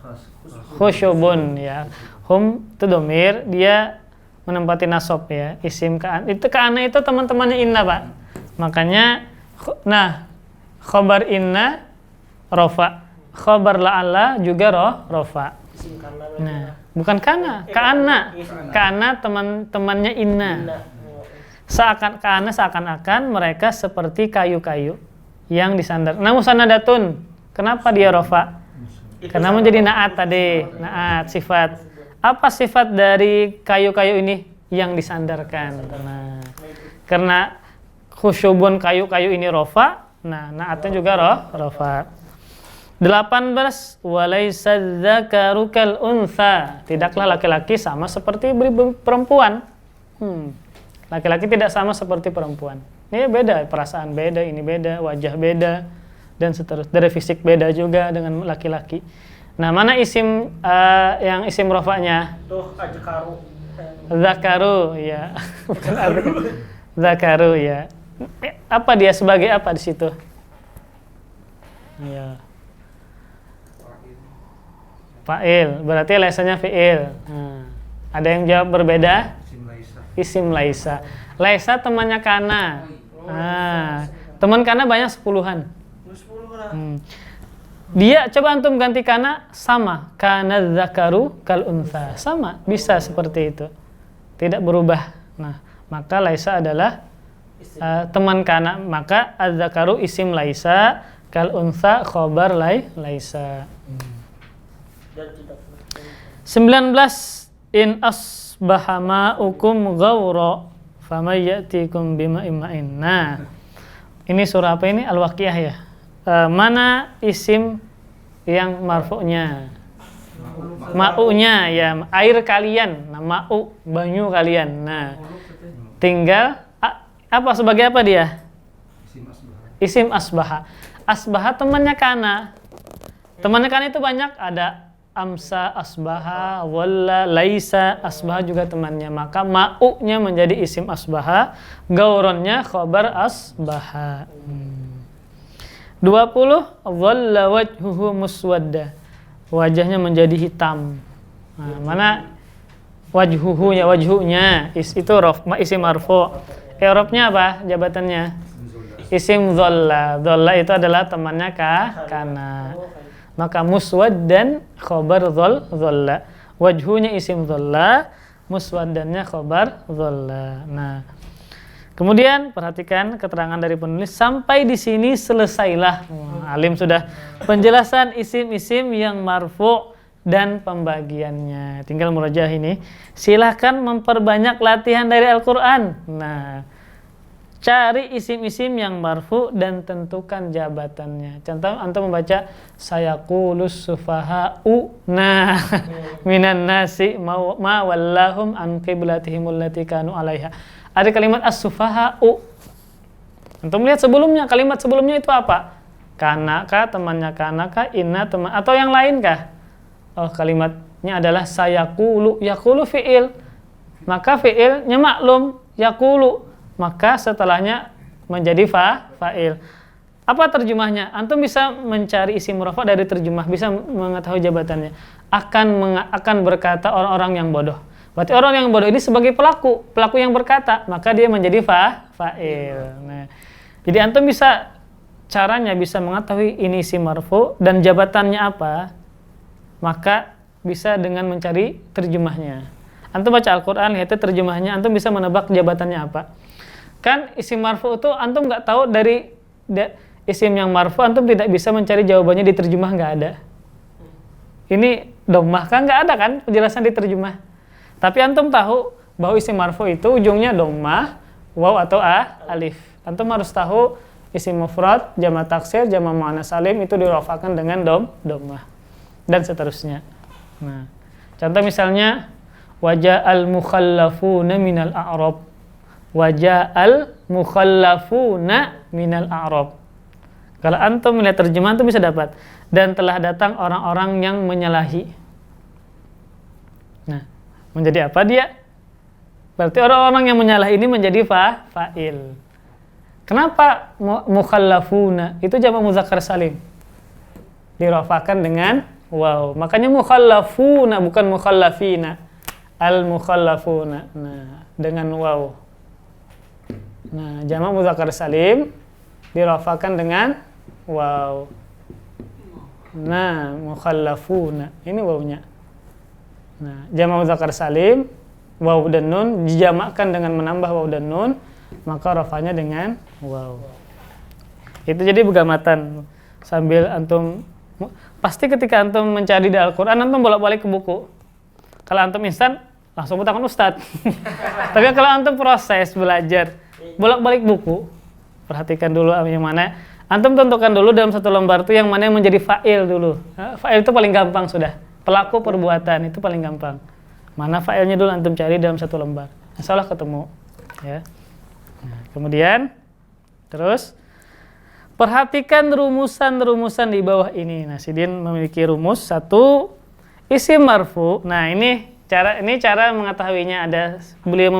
Khusyubun ya. Hum itu domir, dia menempati nasab ya. Isim ka'an. Itu ka'ana itu teman-temannya inna, Pak. Makanya nah, khobar inna rofa. Khobar la'alla juga rofa. Nah, bukan kana, ka'ana teman-temannya inna. Seakan-akan mereka seperti kayu-kayu yang disandar. Nah, musannadatun. Kenapa dia rofa? Karena menjadi naat tadi, naat sifat. Apa sifat dari kayu-kayu ini yang disandarkan? Nah, karena khusyubun kayu-kayu ini rofa, nah naatnya juga rofa. 18 walaysa dzakaru kal untha. Tidaklah laki-laki sama seperti perempuan. Laki-laki tidak sama seperti perempuan. Ini beda, perasaan beda, ini beda, wajah beda dan seterusnya. Dari fisik beda juga dengan laki-laki. Nah, mana isim yang isim rofanya? Tuh ajkaru. Zakaru ya. Zakaru ya. Apa dia sebagai apa di situ? Ya. Fa'il, berarti laisanya fi'il. Nah, ada yang jawab berbeda? Isim laisa. Laisa temannya kana. Nah, teman kana banyak 10-an. Dia coba antum ganti kana sama. Kana dzakaru kal untha. Sama, bisa seperti itu. Tidak berubah. Nah, maka laisa adalah teman kana. Maka adzakaru isim laisa, kal untha khobar laisa. 19 in asbaha ma'ukum ghawra famay ya'tikum bima'in ma'in. Nah, ini surah apa ini? Al-Waqiah ya. Mana isim yang marfu'nya? Ma'unya ya, air kalian. Nah, ma'u banyu kalian. Nah, tinggal apa sebagai apa dia? Isim asbaha. Asbaha temannya kana. Temannya kana itu banyak, ada amsa asbaha, walla laisa asbaha juga temannya. Maka ma'unya menjadi isim asbaha, gauronnya khobar asbaha. 20 dhalla wajhuhu muswadda. Wajahnya menjadi hitam. Nah, mana wajhuhu ya, wajhunya itu isim marfu. I'rabnya apa jabatannya? Isim dhalla. Dhalla itu adalah temannya kana. Maka muswaddan khobar dhalla. Wajhunya isim dhalla, muswaddannya khobar dhalla. Nah, kemudian perhatikan keterangan dari penulis sampai di sini selesailah. Alim sudah penjelasan isim-isim yang marfu dan pembagiannya. Tinggal murajaah ini. Silahkan memperbanyak latihan dari Al-Qur'an. Nah, cari isim-isim yang marfu dan tentukan jabatannya. Contoh antum membaca sayaqulus sufaha'u nah minan nasi ma wallahum an qiblatihim allati kanu 'alaiha. Ada kalimat as-sufaha'u. Antum lihat sebelumnya, kalimat sebelumnya itu apa? Kanaka, temannya kanaka, inna teman atau yang lain kah? Oh, kalimatnya adalah sayaqulu, yaqulu fi'il. Maka fi'ilnya maklum, yaqulu. Maka setelahnya menjadi fa'il. Apa terjemahnya? Antum bisa mencari isim rafa dari terjemah, bisa mengetahui jabatannya. Akan berkata orang-orang yang bodoh. Berarti orang yang bodoh ini sebagai pelaku yang berkata, maka dia menjadi fa'il. Nah, jadi antum bisa caranya bisa mengetahui ini isim marfu dan jabatannya apa, maka bisa dengan mencari terjemahnya. Antum baca Al-Quran, lihat terjemahnya, antum bisa menebak jabatannya apa. Kan isim marfu itu antum nggak tahu dari isim yang marfu, antum tidak bisa mencari jawabannya di terjemah, nggak ada. Ini dhammah kan nggak ada kan penjelasan di terjemah. Tapi antum tahu bahwa isim marfu itu ujungnya dhammah, waw atau alif. Antum harus tahu isim mufrad, jamak taksir, jamak muannas salim itu dirafa'kan dengan dhammah dan seterusnya. Nah, contoh misalnya waja'al mukhallafuna minal a'rab. Waja'al mukhallafuna minal a'rab. Kalau antum melihat terjemahan antum bisa dapat dan telah datang orang-orang yang menyalahi. Nah, menjadi apa dia? Berarti orang-orang yang menyalahi ini menjadi fa'il. Kenapa mukhallafuna? Itu jamak muzakkar salim. Dirafa'kan dengan waw. Makanya mukhallafuna bukan mukhallafina. Al-mukhallafuna. Nah, dengan waw. Nah, jamak muzakkar salim dirafa'kan dengan waw. Nah, mukhallafuna. Ini wawnya. Nah, jamak muzakkar salim waw dan nun dijamakkan dengan menambah waw dan nun, maka rafa'nya dengan waw. Itu jadi pegamatan sambil antum pasti ketika antum mencari di Al-Qur'an antum bolak-balik ke buku. Kalau antum instan langsung tangan ustadz. Tapi kalau antum proses belajar bolak-balik buku, perhatikan dulu yang mana. Antum tentukan dulu dalam satu lembar itu yang mana yang menjadi fa'il dulu. Fa'il itu paling gampang sudah. Pelaku perbuatan itu paling gampang. Mana fa'ilnya dulu antum cari dalam satu lembar. Insyaallah ketemu. Ya. Nah, kemudian terus perhatikan rumusan-rumusan di bawah ini. Nah, Sidin memiliki rumus satu isim marfu. Nah, ini cara mengetahuinya ada beliau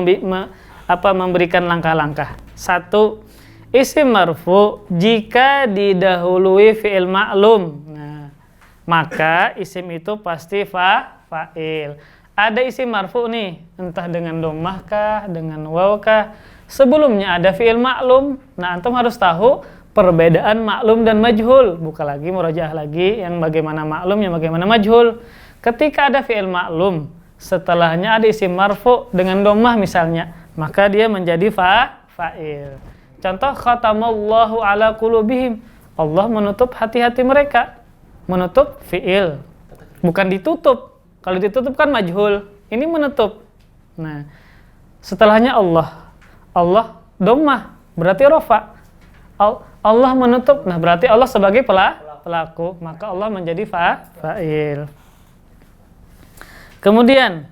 memberikan langkah-langkah. Satu, isim marfu jika didahului fi'il ma'lum. Nah, maka isim itu pasti fa'il. Ada isim marfu nih, entah dengan dhammah kah, dengan waw kah. Sebelumnya ada fi'il ma'lum. Nah, antum harus tahu perbedaan maklum dan majhul. Buka lagi, murajaah lagi yang bagaimana maklum, yang bagaimana majhul. Ketika ada fi'il maklum, setelahnya ada isim marfu dengan dhammah misalnya, maka dia menjadi fa'il. Contoh khatamallahu ala qulubihim. Allah menutup hati-hati mereka. Menutup fi'il. Bukan ditutup. Kalau ditutup kan majhul. Ini menutup. Nah, setelahnya Allah. Allah dhammah, berarti rafa. Allah menutup. Nah, berarti Allah sebagai pelaku, maka Allah menjadi fa'il. Kemudian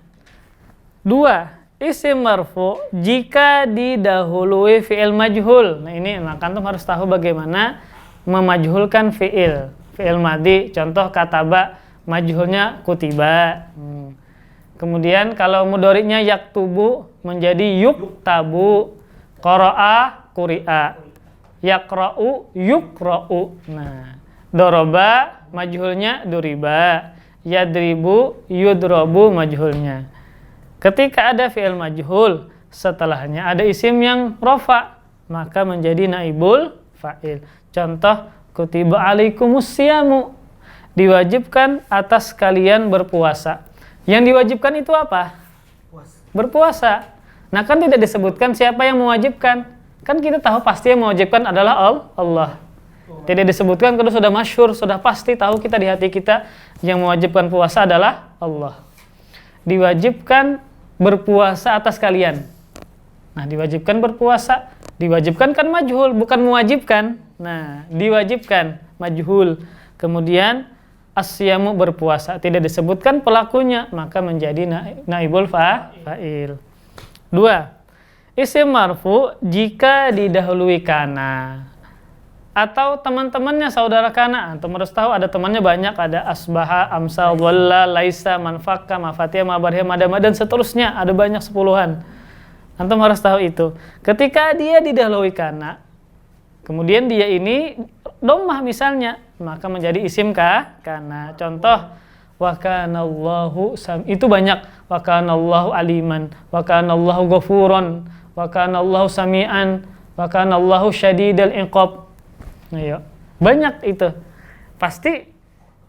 dua, isim marfu jika didahului fi'il majhul. Nah, ini maka antum harus tahu bagaimana memajhulkan fi'il. Fi'il madhi, contoh kataba, majhulnya kutiba. Kemudian kalau mudhari'nya yaktubu menjadi yuktabu, qara'a quri'a, yaqra'u yuqra'u. Nah, doroba majhulnya duriba, yadribu yudrabu majhulnya. Ketika ada fi'il majhul, setelahnya ada isim yang rafa, maka menjadi naibul fa'il. Contoh kutiba alaikumus siyamu, diwajibkan atas kalian berpuasa. Yang diwajibkan itu apa? Berpuasa. Nah, kan tidak disebutkan siapa yang mewajibkan. Kan kita tahu pasti yang mewajibkan adalah Allah. Tidak disebutkan, kalau sudah masyhur, sudah pasti tahu kita di hati kita yang mewajibkan puasa adalah Allah. Diwajibkan berpuasa atas kalian. Nah, diwajibkan berpuasa Diwajibkan kan majhul, bukan mewajibkan. Nah, diwajibkan majhul. Kemudian as-siyamu berpuasa, tidak disebutkan pelakunya, maka menjadi naibul fa'il. 2. Isim marfu jika didahului kana atau teman-temannya saudara kana. Antum harus tahu ada temannya banyak, ada asbaha, amsa, walla, laisa, manfakka, mafatiha, mabarhiya, madama, dan seterusnya, ada banyak 10-an. Antum harus tahu itu. Ketika dia didahului kana, kemudian dia ini dhammah misalnya, maka menjadi isim kana. Contoh, wa kanallahu itu banyak, wa kanallahu aliman, wa kanallahu ghafuron, wa kanallahu sami'an, wa kanallahu syadidal iqab. Ayo, banyak itu. Pasti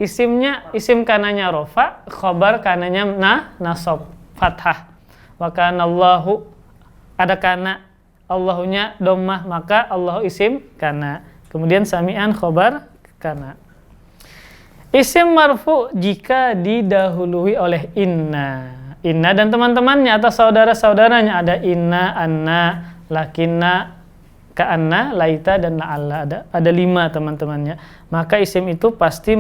isim kananya rofa, khobar kananya nasab, fathah. Wa kanallahu, ada kana, Allahunya dhammah, maka Allahu isim kana. Kemudian sami'an khobar kana. Isim marfu jika didahului oleh inna. Inna dan teman-temannya atau saudara-saudaranya, ada inna, anna, lakinna, ka'anna, laita, dan la'alla, ada 5 teman-temannya. Maka isim itu pasti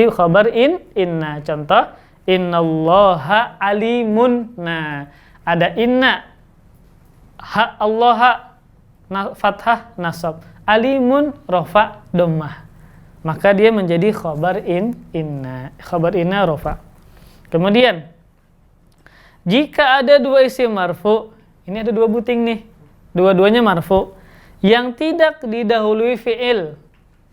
khabar inna. Contoh, innallaha alimun. Nah, ada inna, allaha, fathah, nasab, alimun, rofa, dhammah. Maka dia menjadi khabar inna. Khabar inna rofa. Kemudian, jika ada 2 isim marfu, ini ada 2 buting nih, dua-duanya marfu, yang tidak didahului fi'il,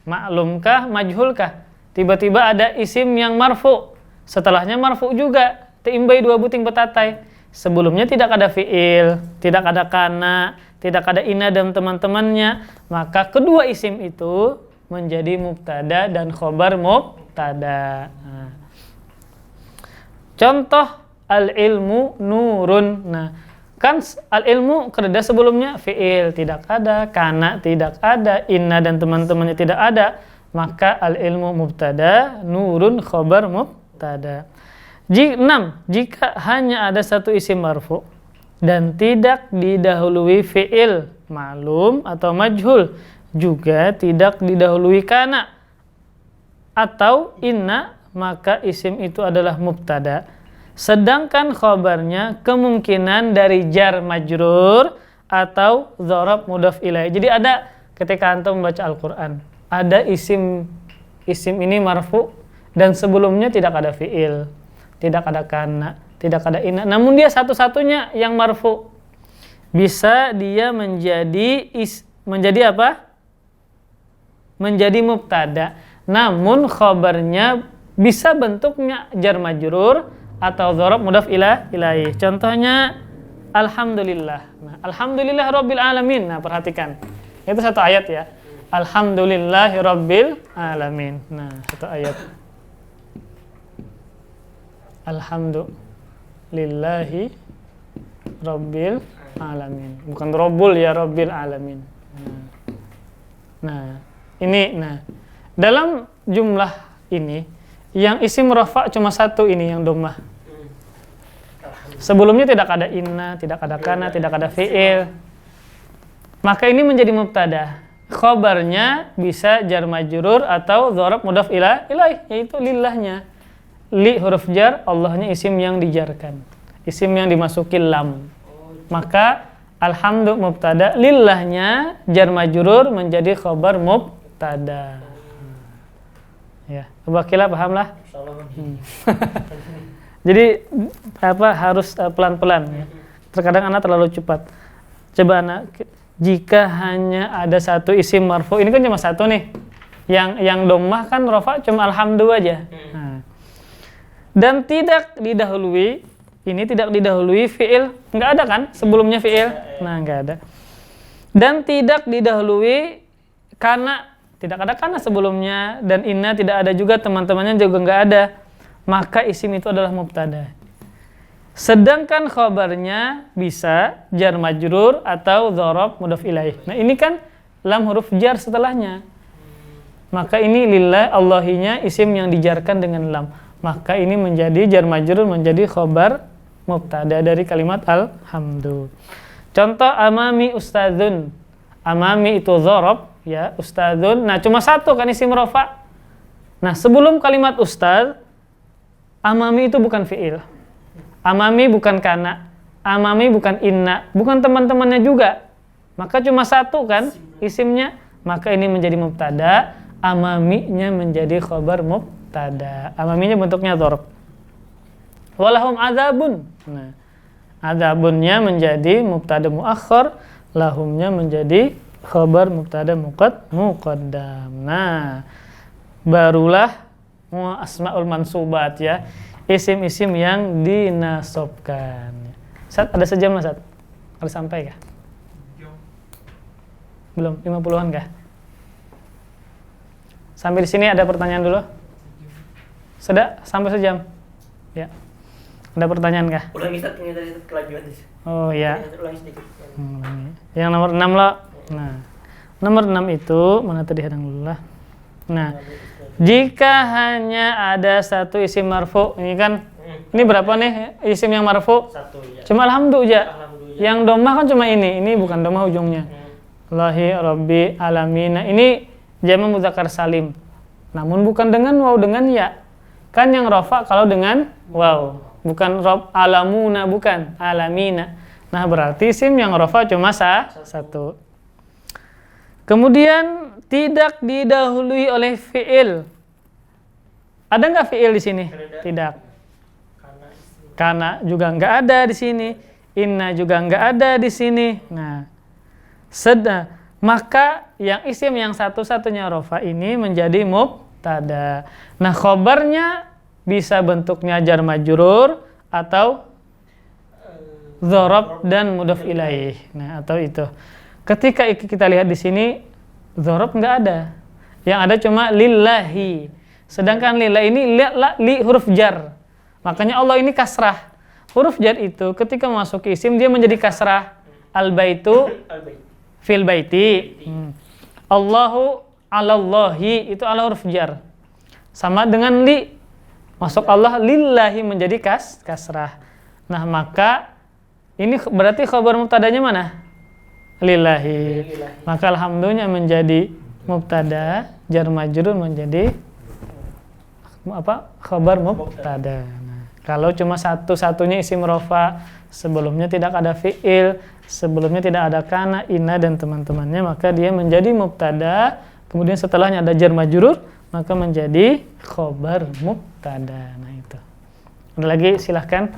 maklumkah, majhulkah? Tiba-tiba ada isim yang marfu, setelahnya marfu juga, teimbai 2 buting betatai. Sebelumnya tidak ada fi'il, tidak ada kana, tidak ada inna dan teman-temannya, maka kedua isim itu menjadi mubtada dan khobar mubtada. Nah. Contoh, al-ilmu nurun. Nah, kan al-ilmu kereda sebelumnya fi'il, tidak ada, kana tidak ada, inna dan teman-temannya tidak ada, maka al-ilmu mubtada, nurun khobar mubtada. 6. Jika hanya ada 1 isim marfu dan tidak didahului fi'il, ma'lum atau majhul, juga tidak didahului kana atau inna, maka isim itu adalah mubtada. Sedangkan khobarnya kemungkinan dari jar majrur atau dzaraf mudhaf ilaih. Jadi ada ketika antum membaca Al-Qur'an, ada isim ini marfu dan sebelumnya tidak ada fi'il, tidak ada kana, tidak ada inna. Namun dia satu-satunya yang marfu. Bisa dia menjadi apa? Menjadi mubtada. Namun khobarnya bisa bentuknya jar majrur atau dzaraf mudhaf ilaih. Contohnya alhamdulillah. Nah, alhamdulillah rabbil alamin. Nah, perhatikan. Itu 1 ayat ya. Alhamdulillahi rabbil alamin. Nah, 1 ayat. Alhamdulillahi rabbil alamin. Bukan rabbul ya, rabbil alamin. Nah, ini dalam jumlah ini yang isim rafa cuma 1 ini yang dhammah. Sebelumnya tidak ada inna, tidak ada kana, tidak ada fi'il. Maka ini menjadi mubtada. Khobarnya bisa jar majrur atau dzaraf mudhaf ilaih, yaitu lillahnya. Li huruf jar, Allahnya isim yang dijarkan, isim yang dimasuki lam. Maka alhamdu mubtada, lillahnya jar majrur menjadi khobar mubtada. Ya, Abakila pahamlah. Jadi harus pelan-pelan ya. Terkadang anak terlalu cepat. Coba anak, jika hanya ada 1 isim marfu, ini kan cuma 1 nih. Yang dhammah kan rafa cuma alhamdu aja. Nah. Dan tidak didahului, ini tidak didahului fi'il, enggak ada kan sebelumnya fi'il? Nah, enggak ada. Dan tidak didahului kana, tidak ada kana sebelumnya, dan inna tidak ada juga, teman-temannya juga enggak ada. Maka isim itu adalah mubtada. Sedangkan khabarnya bisa jar majrur atau dzaraf mudhaf ilaih. Nah, ini kan lam huruf jar setelahnya. Maka ini lillah, Allahinya isim yang dijarkan dengan lam. Maka ini menjadi jar majrur, menjadi khabar mubtada dari kalimat alhamdu. Contoh, amami ustadzun. Amami itu dzarab, ya, ustadzun. Nah, cuma satu kan isim rafa. Nah, sebelum kalimat ustadz, amami itu bukan fi'il. Amami bukan kana. Amami bukan inna, bukan teman-temannya juga. Maka cuma satu kan isimnya. Maka ini menjadi mubtada, amaminya menjadi khabar mubtada. Amaminya bentuknya dzarab. Walahum adzabun. Nah, adzabunnya menjadi mubtada muakhar, lahumnya menjadi khabar mubtada muqaddam. Nah, barulah asmaul mansubat ya, isim-isim yang dinasobkan. Sat, ada sejam lah Sat? Harus sampai kah? Belum, 50-an kah? Sampai di sini ada pertanyaan dulu? Sudah, sampai sejam? Ya. Ada pertanyaan kah? Ulangi Ustaz, ini tadi kelajuan. Oh ya. Ulangi sedikit. Yang nomor 6 loh. Nah, nomor 6 itu, mana tadi hadang dulu lah. Nah, jika hanya ada satu isim marfu, ini kan, ini berapa nih isim yang marfu? Satu ya. Cuma alhamdulillah. Alhamdulillah. Yang domah kan cuma ini bukan domah ujungnya. Allahi Rabbi Alamina. Ini jamak mudzakkar salim. Namun bukan dengan waw, dengan ya. Kan yang rafa kalau dengan waw. Bukan Rabb Alamuna, bukan Alamina. Nah, berarti isim yang rafa cuma satu. Kemudian tidak didahului oleh fi'il. Ada nggak fi'il di sini? Tidak. Karena juga nggak ada di sini. Inna juga nggak ada di sini. Nah, maka yang isim yang satu-satunya rafa ini menjadi mubtada. Nah, khobarnya bisa bentuknya jar majrur atau dzarab dan mudhaf ilaih. Nah, atau itu. Ketika kita lihat di sini dzarab nggak ada. Yang ada cuma lillahi. Sedangkan lillah ini li huruf jar. Makanya Allah ini kasrah. Huruf jar itu ketika masuk isim dia menjadi kasrah. Al-baitu fil baiti. Allahu alallahi itu ala huruf jar. Sama dengan li. Masuk Allah lillahi menjadi kasrah. Nah, maka ini berarti khabar mubtadanya mana? Lillahi. Maka alhamdulillah menjadi mubtada, jar majrur menjadi apa? Khabar mubtada. Nah, kalau cuma satu-satunya isim rafa, sebelumnya tidak ada fi'il, sebelumnya tidak ada kana, inna dan teman-temannya, maka dia menjadi mubtada, kemudian setelahnya ada jar majrur, maka menjadi khabar mubtada. Nah, itu. Ada lagi, silahkan.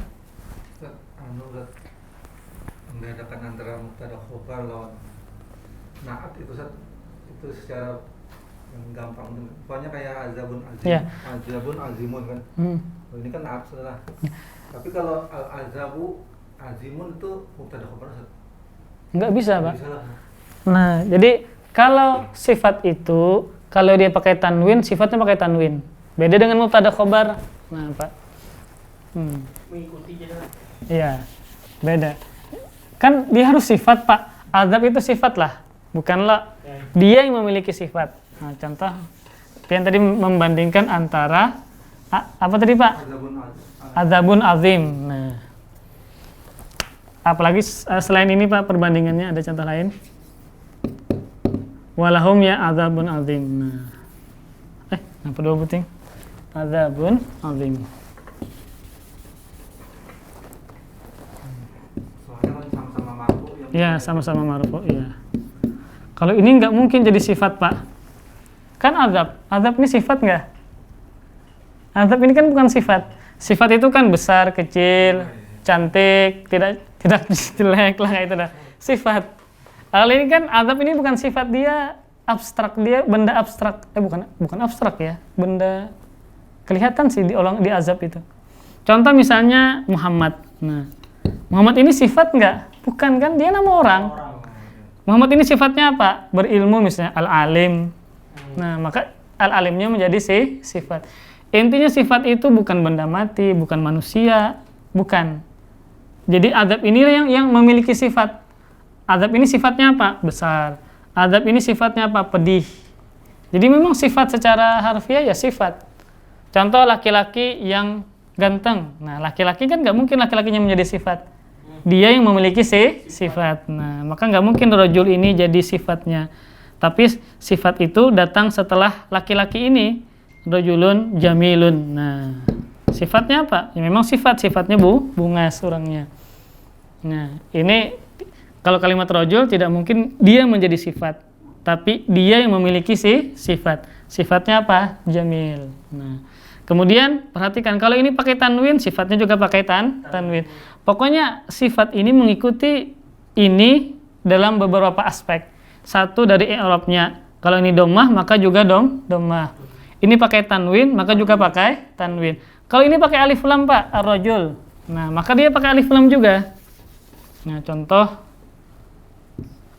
Membedakan antara mubtada khabar lawan naat itu secara yang gampang. Pokoknya kayak azabun azim, Ya. azabun azimun kan. Ini kan naat saudara. Tapi kalau azabu azimun itu mubtada khabar. Nggak bisa, Pak. Bisa lah. Nah, jadi kalau sifat itu, kalau dia pakai tanwin, sifatnya pakai tanwin. Beda dengan mubtada khobar. Nah, Pak. Mengikuti jalan. Iya, beda. Kan dia harus sifat, Pak. Azab itu sifat lah, bukanlah dia yang memiliki sifat. Nah, contoh, yang tadi membandingkan antara, apa tadi, Pak? Azabun azim. Nah, apalagi selain ini, Pak, perbandingannya ada contoh lain? Walahum ya azabun azim. Nah, apa dua puting? Azabun azim. Soalnya kan sama-sama marfu yang Ya, sama-sama marfu, ya. Kalau ini nggak mungkin jadi sifat, Pak. Kan azab. Azab ini sifat nggak? Azab ini kan bukan sifat. Sifat itu kan besar, kecil, cantik, tidak jelek lah, kayak itu dah. Sifat. Kalau ini kan azab ini bukan sifat, dia abstrak, dia benda abstrak. Bukan abstrak ya, benda kelihatan sih di azab itu. Contoh misalnya Muhammad. Nah, Muhammad ini sifat nggak? Bukan kan, dia nama orang. Muhammad ini sifatnya apa? Berilmu misalnya, al-alim. Nah, maka al-alimnya menjadi sifat. Intinya sifat itu bukan benda mati, bukan manusia, bukan. Jadi azab ini yang memiliki sifat. Azab ini sifatnya apa? Besar. Azab ini sifatnya apa? Pedih. Jadi memang sifat secara harfiah ya sifat. Contoh laki-laki yang ganteng. Nah, laki-laki kan nggak mungkin laki-lakinya menjadi sifat. Dia yang memiliki sifat. Nah, maka nggak mungkin rajul ini jadi sifatnya. Tapi sifat itu datang setelah laki-laki ini. Rajulun jamilun. Nah, sifatnya apa? Ya memang sifatnya bungas orangnya. Nah, ini kalau kalimat rajul tidak mungkin dia menjadi sifat. Tapi dia yang memiliki sifat. Sifatnya apa? Jamil. Nah, kemudian perhatikan kalau ini pakai tanwin, sifatnya juga pakai tanwin. Pokoknya sifat ini mengikuti ini dalam beberapa aspek. Satu dari i'rabnya. Kalau ini dhammah maka juga dhammah. Ini pakai tanwin maka juga pakai tanwin. Kalau ini pakai alif lam Pak, ar-rajul. Nah, maka dia pakai alif lam juga. Nah, contoh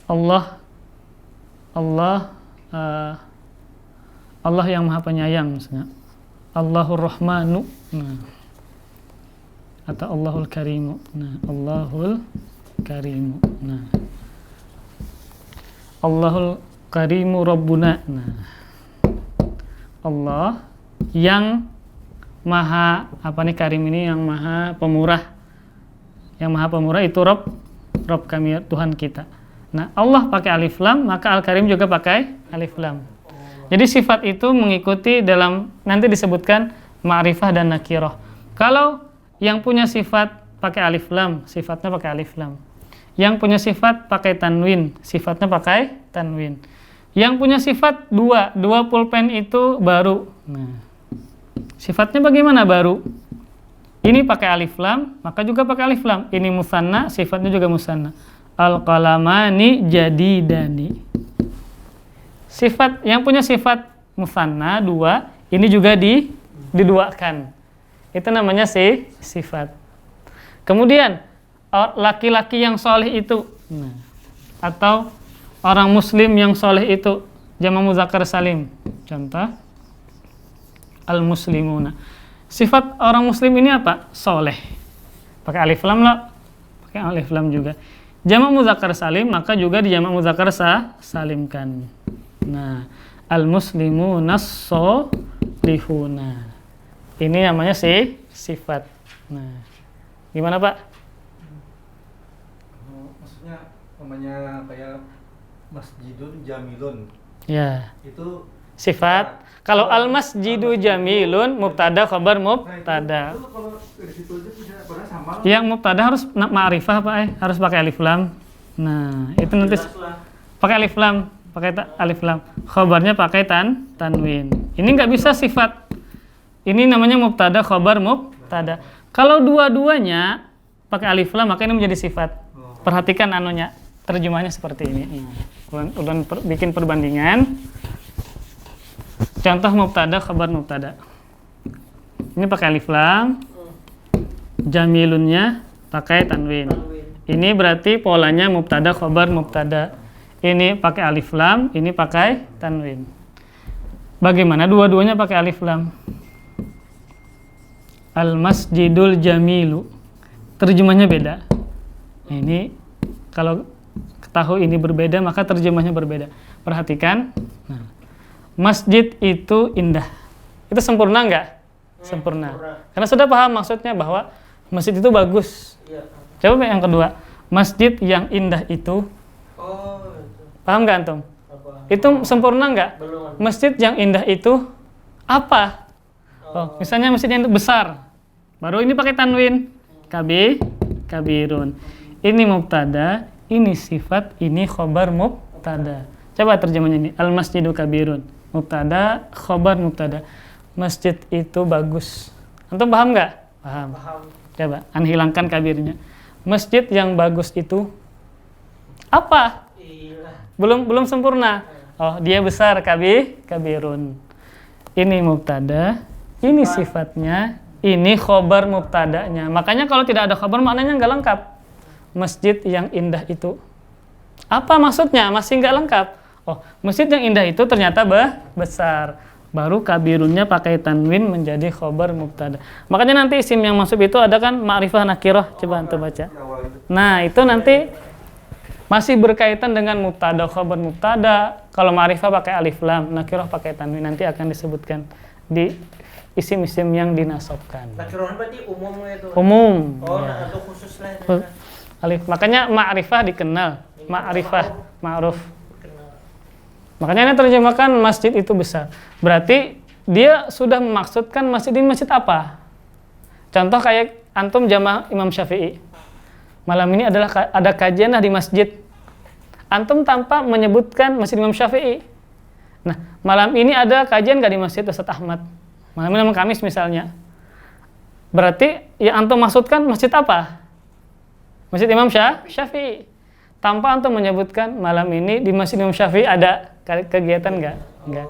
Allah yang Maha Penyayang misalnya. Allahur Rahmanu. Nah, atau Allahul Karimu. Nah, Allahul Karimu. Nah, Allahul Karimu Rabbuna. Nah, Allah yang Maha Karim ini yang Maha Pemurah. Yang Maha Pemurah itu Rabb kami, Tuhan kita. Nah, Allah pakai alif lam, maka Al-Karim juga pakai alif lam. Jadi sifat itu mengikuti dalam nanti disebutkan ma'rifah dan nakirah. Kalau yang punya sifat pakai alif lam, sifatnya pakai alif lam. Yang punya sifat pakai tanwin, sifatnya pakai tanwin. Yang punya sifat dua pulpen itu baru. Nah, sifatnya bagaimana baru? Ini pakai alif lam, maka juga pakai alif lam. Ini musanna, sifatnya juga musanna. Al-qalamani jadidani. Sifat yang punya sifat musanna 2, ini juga diduakan. Itu namanya sifat. Kemudian laki-laki yang soleh itu, atau orang muslim yang soleh itu, jamak muzakkar salim. Contoh al-muslimuna. Sifat orang muslim ini apa? Soleh. Pakai alif lam lah. Pakai alif lam juga. Jamak muzakkar salim, maka juga di jamak muzakkar salimkan. Nah, al-muslimuna as-solihuna. Ini namanya sifat. Nah, gimana Pak? Maksudnya namanya kayak masjidun jamilun. Ya. Itu Sifat. Kalau al-masjidu jamilun, mubtada khabar mubtada. Itu kalau dari situ aja sudah pernah sama. Yang mubtada harus ma'rifah Pak, harus pakai alif lam. Nah, itu nanti pakai alif lam, alif lam. Khabarnya pakai tanwin. Ini nggak bisa sifat. Ini namanya mubtada khabar mubtada. Kalau dua-duanya pakai alif lam, maka ini menjadi sifat. Perhatikan anunya, terjemahnya seperti ini. Udah bikin perbandingan. Contoh mubtada khabar mubtada. Ini pakai alif lam. Jamilunnya pakai tanwin. Ini berarti polanya mubtada khabar mubtada. Ini pakai alif lam, ini pakai tanwin. Bagaimana dua-duanya pakai alif lam? Al-masjidul jamilu. Terjemahnya beda. Ini kalau tahu ini berbeda, maka terjemahnya berbeda. Perhatikan. Nah, masjid itu indah. Itu sempurna enggak? Sempurna. Karena sudah paham maksudnya bahwa masjid itu bagus. Coba yang kedua. Masjid yang indah itu. Paham enggak antum? Itu sempurna enggak? Masjid yang indah itu apa? Oh, misalnya masjid yang besar. Baru ini pakai tanwin. Kabirun. Ini mubtada, ini sifat, ini khobar mubtada. Coba terjemahnya ini. Al-masjidu kabirun. Mubtada, khobar mubtada. Masjid itu bagus. Antum paham nggak? Paham. Coba, hilangkan kabirnya. Masjid yang bagus itu apa? Belum sempurna. Oh, dia besar, kabirun. Ini mubtada, ini sifatnya, ini khobar mubtadanya. Makanya kalau tidak ada khobar maknanya nggak lengkap. Masjid yang indah itu apa maksudnya? Masih nggak lengkap. Oh, masjid yang indah itu ternyata besar. Baru kabirunnya pakai tanwin menjadi khobar mubtada. Makanya nanti isim yang masuk itu ada kan ma'rifah nakirah. Coba antum baca. Nah, itu nanti masih berkaitan dengan mubtada khobar mubtada. Kalau ma'rifah pakai alif lam, nakirah pakai tanwin. Nanti akan disebutkan di isim-isim yang dinasobkan. Nakirah berarti umum itu. Umum. Oh, Ya. atau khusus lah. Alif. Makanya ma'rifah dikenal. Ma'rifah, ma'ruf. Kenal. Makanya ini terjemahkan masjid itu besar. Berarti dia sudah memaksudkan masjid ini masjid apa? Contoh kayak antum jamaah Imam Syafi'i. Malam ini adalah ada kajian di masjid. Antum tanpa menyebutkan masjid Imam Syafi'i. Nah, malam ini ada kajian nggak di masjid Ustaz Ahmad? Malam ini malam Kamis misalnya. Berarti yang antum maksudkan masjid apa? Masjid Imam Syafi'i. Tanpa antum menyebutkan malam ini di masjid Imam Syafi'i ada kegiatan nggak? Nggak.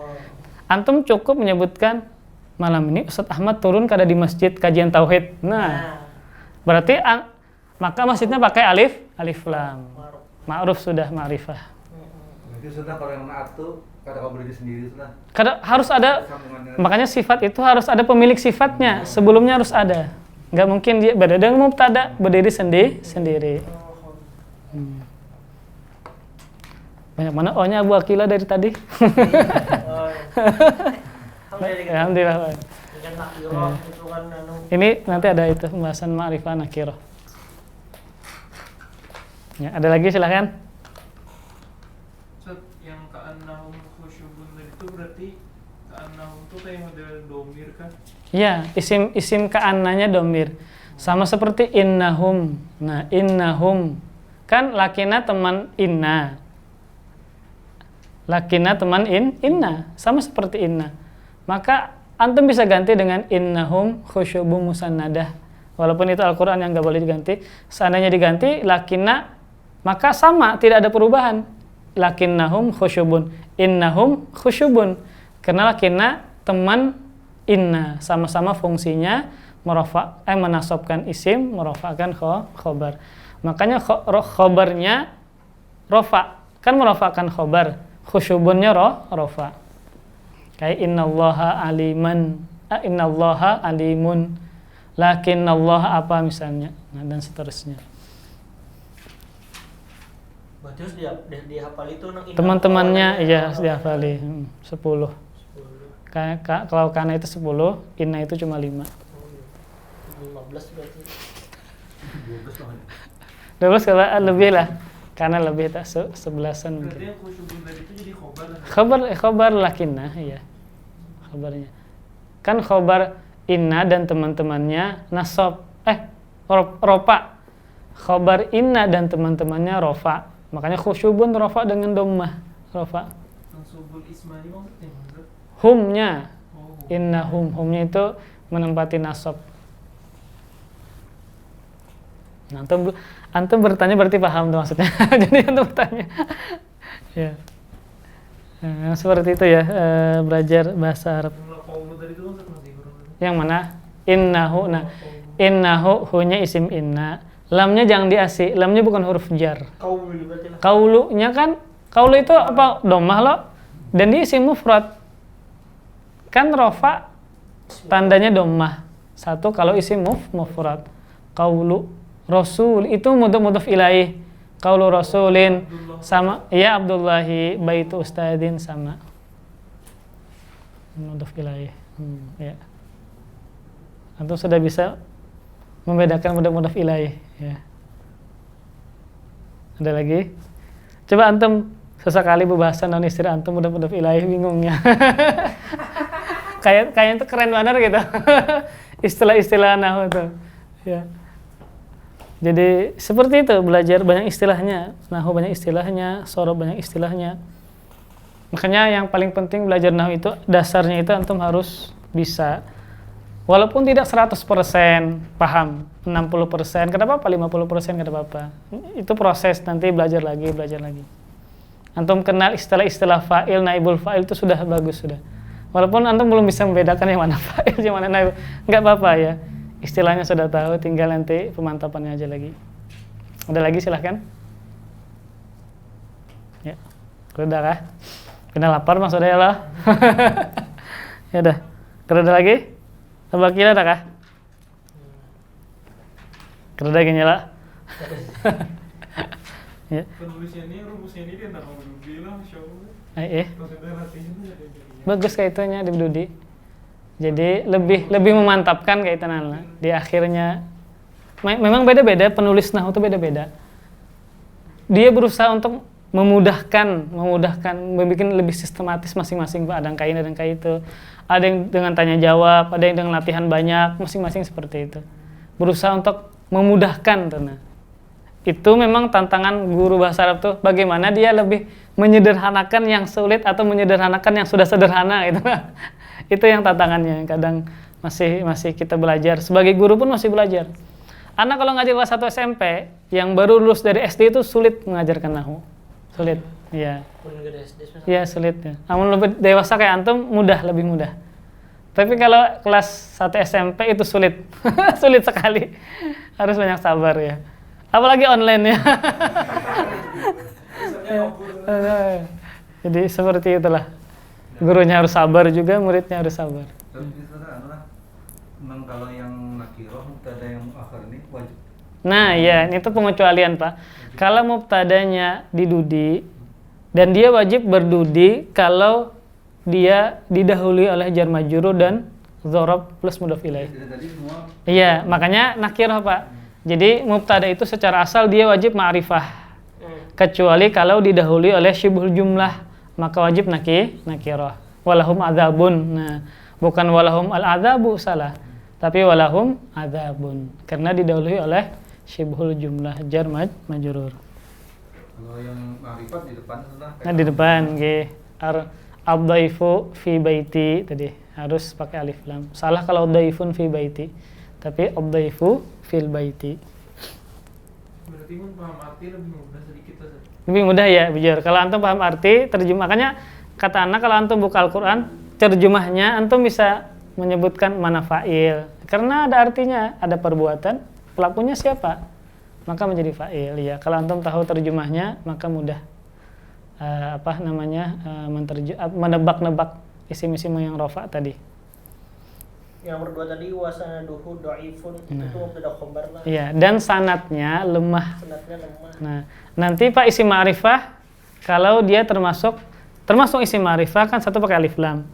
Antum cukup menyebutkan malam ini Ustaz Ahmad turun kada di masjid kajian tauhid. Nah, berarti maka masjidnya pakai alif lam. Ma'ruf sudah ma'rifah. Jadi sudah kalau yang naat tuh kada kau berdiri sendiri sudah. Kada harus ada, makanya sifat itu harus ada pemilik sifatnya. Sebelumnya harus ada. Nggak mungkin dia berdiri mubtada berdiri sendiri. Banyak mana O-nya Abu Akila dari tadi? Alhamdulillah. Ini nanti ada itu pembahasan ma'rifah nakirah. Ya, ada lagi silakan. Yang ka'annahum khusyubun tadi itu berarti ka'annahum itu kayak model domir kan? Ya, isim ka'annanya domir. Sama seperti innahum. Nah, innahum kan lakina teman inna. Lakina teman inna, sama seperti inna. Maka antum bisa ganti dengan innahum khusyubun musannadah. Walaupun itu Al-Qur'an yang enggak boleh diganti. Seandainya diganti lakina, maka sama, tidak ada perubahan. Lakinnahum khusyubun, innahum khusyubun. Karena lakina teman inna, sama-sama fungsinya menasabkan isim, merafa'kan khobar. Makanya khobarnya rofa, kan merafa'kan khobar. Khusyubunnya rofa. Kayak innallaha aliman, innallaha alimun, lakinnallaha apa misalnya, nah, dan seterusnya. Berarti harus dihafal itu Teman-temannya iya harus dihafali 10. Kalau kana itu 10, inna itu cuma 5. 15 berarti. 12 kalau lebih lah. Karena lebih tak 11-an mungkin. Berarti yang khusyubun tadi itu jadi khobar. Khobar lakinna, iya. Khobarnya. Kan khobar inna dan teman-temannya nasab. Rofa. Khobar inna dan teman-temannya rofa. Makanya khusyubun rofa dengan dhammah. Rofa. Mansubul ismani maksudnya? Humnya. Oh. Inna humnya itu menempati nasab. Nah, antum bertanya berarti paham tuh maksudnya. Jadi antum bertanya. Ya. Nah, seperti itu ya, belajar bahasa Arab. Yang mana? Innahu. Nah, innahu hunya isim inna. Lamnya jangan diasi. Lamnya bukan huruf jar. Qaulunya kan, qaulu itu apa? Dhammah lo. Dan dia isim mufrad. Kan rofa tandanya dhammah. Satu kalau isim mufrad. Qaulu. Rasul itu mudhaf ilaih. Qaulu rasulin sama ya Abdullahi baitu ustadin sama mudhaf ilaih. Ya. Antum sudah bisa membedakan mudhaf ilaih ya. Ada lagi? Coba antum sesekali pembahasan non istri antum mudhaf ilaih bingungnya. kayak itu keren banget gitu. Istilah-istilah nahwu itu. Ya. Jadi seperti itu, belajar banyak istilahnya, nahwu banyak istilahnya, shorof banyak istilahnya. Makanya yang paling penting belajar nahwu itu dasarnya itu antum harus bisa. Walaupun tidak 100% paham, 60%, kenapa apa 50% kenapa apa. Itu proses, nanti belajar lagi. Antum kenal istilah-istilah fa'il, naibul fa'il itu sudah bagus sudah. Walaupun antum belum bisa membedakan yang mana fa'il, yang mana naib, enggak apa-apa ya. Istilahnya sudah tahu, tinggal nanti pemantapannya aja lagi. Ada lagi silahkan. Ya, udah kah? Kena lapar maksudnya lah. Ya udah. Ada lagi? Coba kira ada kah? Ada gini lah. Ya. Penulisnya ini, rumusnya ini dia tak mau bilang, Masya Allah. Bagus kaitannya di Budi. Jadi lebih memantapkan kaitannya di akhirnya. Memang beda-beda, penulis nahwu itu beda-beda. dia berusaha untuk memudahkan, membuat lebih sistematis masing-masing Pak. Ada yang kayak ini, ada yang kayak itu. Ada yang dengan tanya jawab, ada yang dengan latihan banyak, masing-masing seperti itu. Berusaha untuk memudahkan. Itu memang tantangan guru bahasa Arab tuh, bagaimana dia lebih menyederhanakan yang sulit atau menyederhanakan yang sudah sederhana gitu. Itu yang tantangannya. Kadang masih kita belajar. Sebagai guru pun masih belajar. Anak kalau ngajar kelas 1 SMP yang baru lulus dari SD itu sulit mengajarkan nahwu. Sulit. Iya. Iya, sulit ya. Namun lebih dewasa kayak antum lebih mudah. Tapi kalau kelas 1 SMP itu sulit. Sulit sekali. Harus banyak sabar ya. Apalagi online ya. Jadi seperti itulah. Gurunya harus sabar juga, muridnya harus sabar. Tapi memang kalau yang nakiroh mubtada yang muakhar ini wajib. Nah, ya, itu pengecualian, Pak. Kalau mubtadanya didudi dan dia wajib berdudi kalau dia didahului oleh jar majrur dan dzaraf plus mudhof ilaih. Iya, makanya nakirah, Pak. Jadi mubtada itu secara asal dia wajib ma'rifah. Kecuali kalau didahului oleh syibhul jumlah, maka wajib nakirah. Walahum adzabun. Nah, bukan walahum al-adzabu salah, tapi walahum adzabun karena didahului oleh syibhul jumlah jar majrur. Kalau yang ma'rifat di depan sudah. Nah, di depan nggih. Ad-dhaifu fi baiti tadi harus pakai alif lam. Salah kalau dhaifun fi baiti. Tapi ad-dhaifu fil baiti. Berarti pun paham arti lebih mudah sedikit saja. Lebih mudah ya, bujur. Kalau antum paham arti, terjemah. Makanya kata anak kalau antum buka Al-Qur'an, terjemahnya antum bisa menyebutkan mana fa'il. Karena ada artinya, ada perbuatan, pelakunya siapa? Maka menjadi fa'il ya. Kalau antum tahu terjemahnya, maka mudah menebak-nebak isim-isim yang rafa tadi. Yang berdua tadi wasanaduhu dhaifun itu mubtada khabar lah. Iya, dan sanatnya lemah. Sanadnya lemah. Nah, nanti Pak isim ma'rifah kalau dia termasuk isim ma'rifah kan satu pakai alif lam.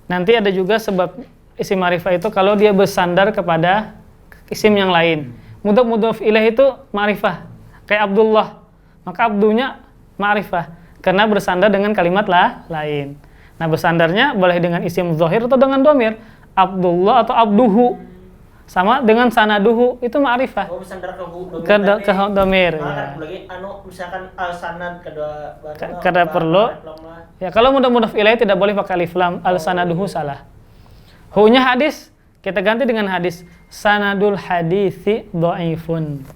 Nanti ada juga sebab isim ma'rifah itu kalau dia bersandar kepada isim yang lain. Mudhof ilaih itu ma'rifah. Kayak Abdullah. Maka abdunya ma'rifah karena bersandar dengan kalimat lain. Nah, bersandarnya boleh dengan isim zahir atau dengan dhamir. Abdullah atau abduhu. Sama dengan sanaduhu itu ma'rifah. Oh, bersandar ke dhamir ya. ya. Misalkan al-sanad kedua Kada perlu. Ya, kalau mudhof ilaih tidak boleh pakai alif lam. Al-sanaduhu salah. Hu-nya hadis, kita ganti dengan hadis. Sanadul haditsi dhaifun.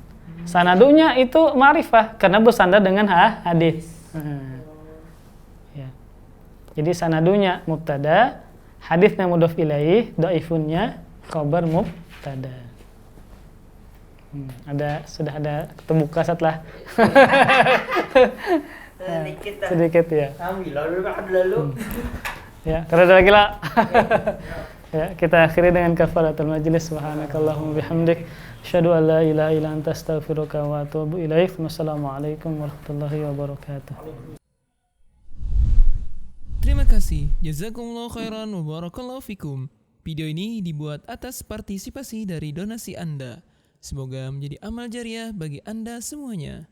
Sanadunya itu ma'rifah karena bersandar dengan hadis. Ya. Jadi sanadunya mubtada, hadisnya mudhof ilaih, dhaifunnya khabar mubtada. Sudah ada ketemukan setelah sedikit ya. Lalu. Ya, karena ada lagi lah. Ya, kita akhiri dengan kafaratul majlis. Subhanakallahumma bihamdik, asyhadu an la ilaha illa anta, astaghfiruka wa atubu ilaik. Wassalamualaikum warahmatullahi wabarakatuh. Terima kasih. Jazakumullahu khairan wa barakallahu fikum. Video ini dibuat atas partisipasi dari donasi Anda. Semoga menjadi amal jariah bagi Anda semuanya.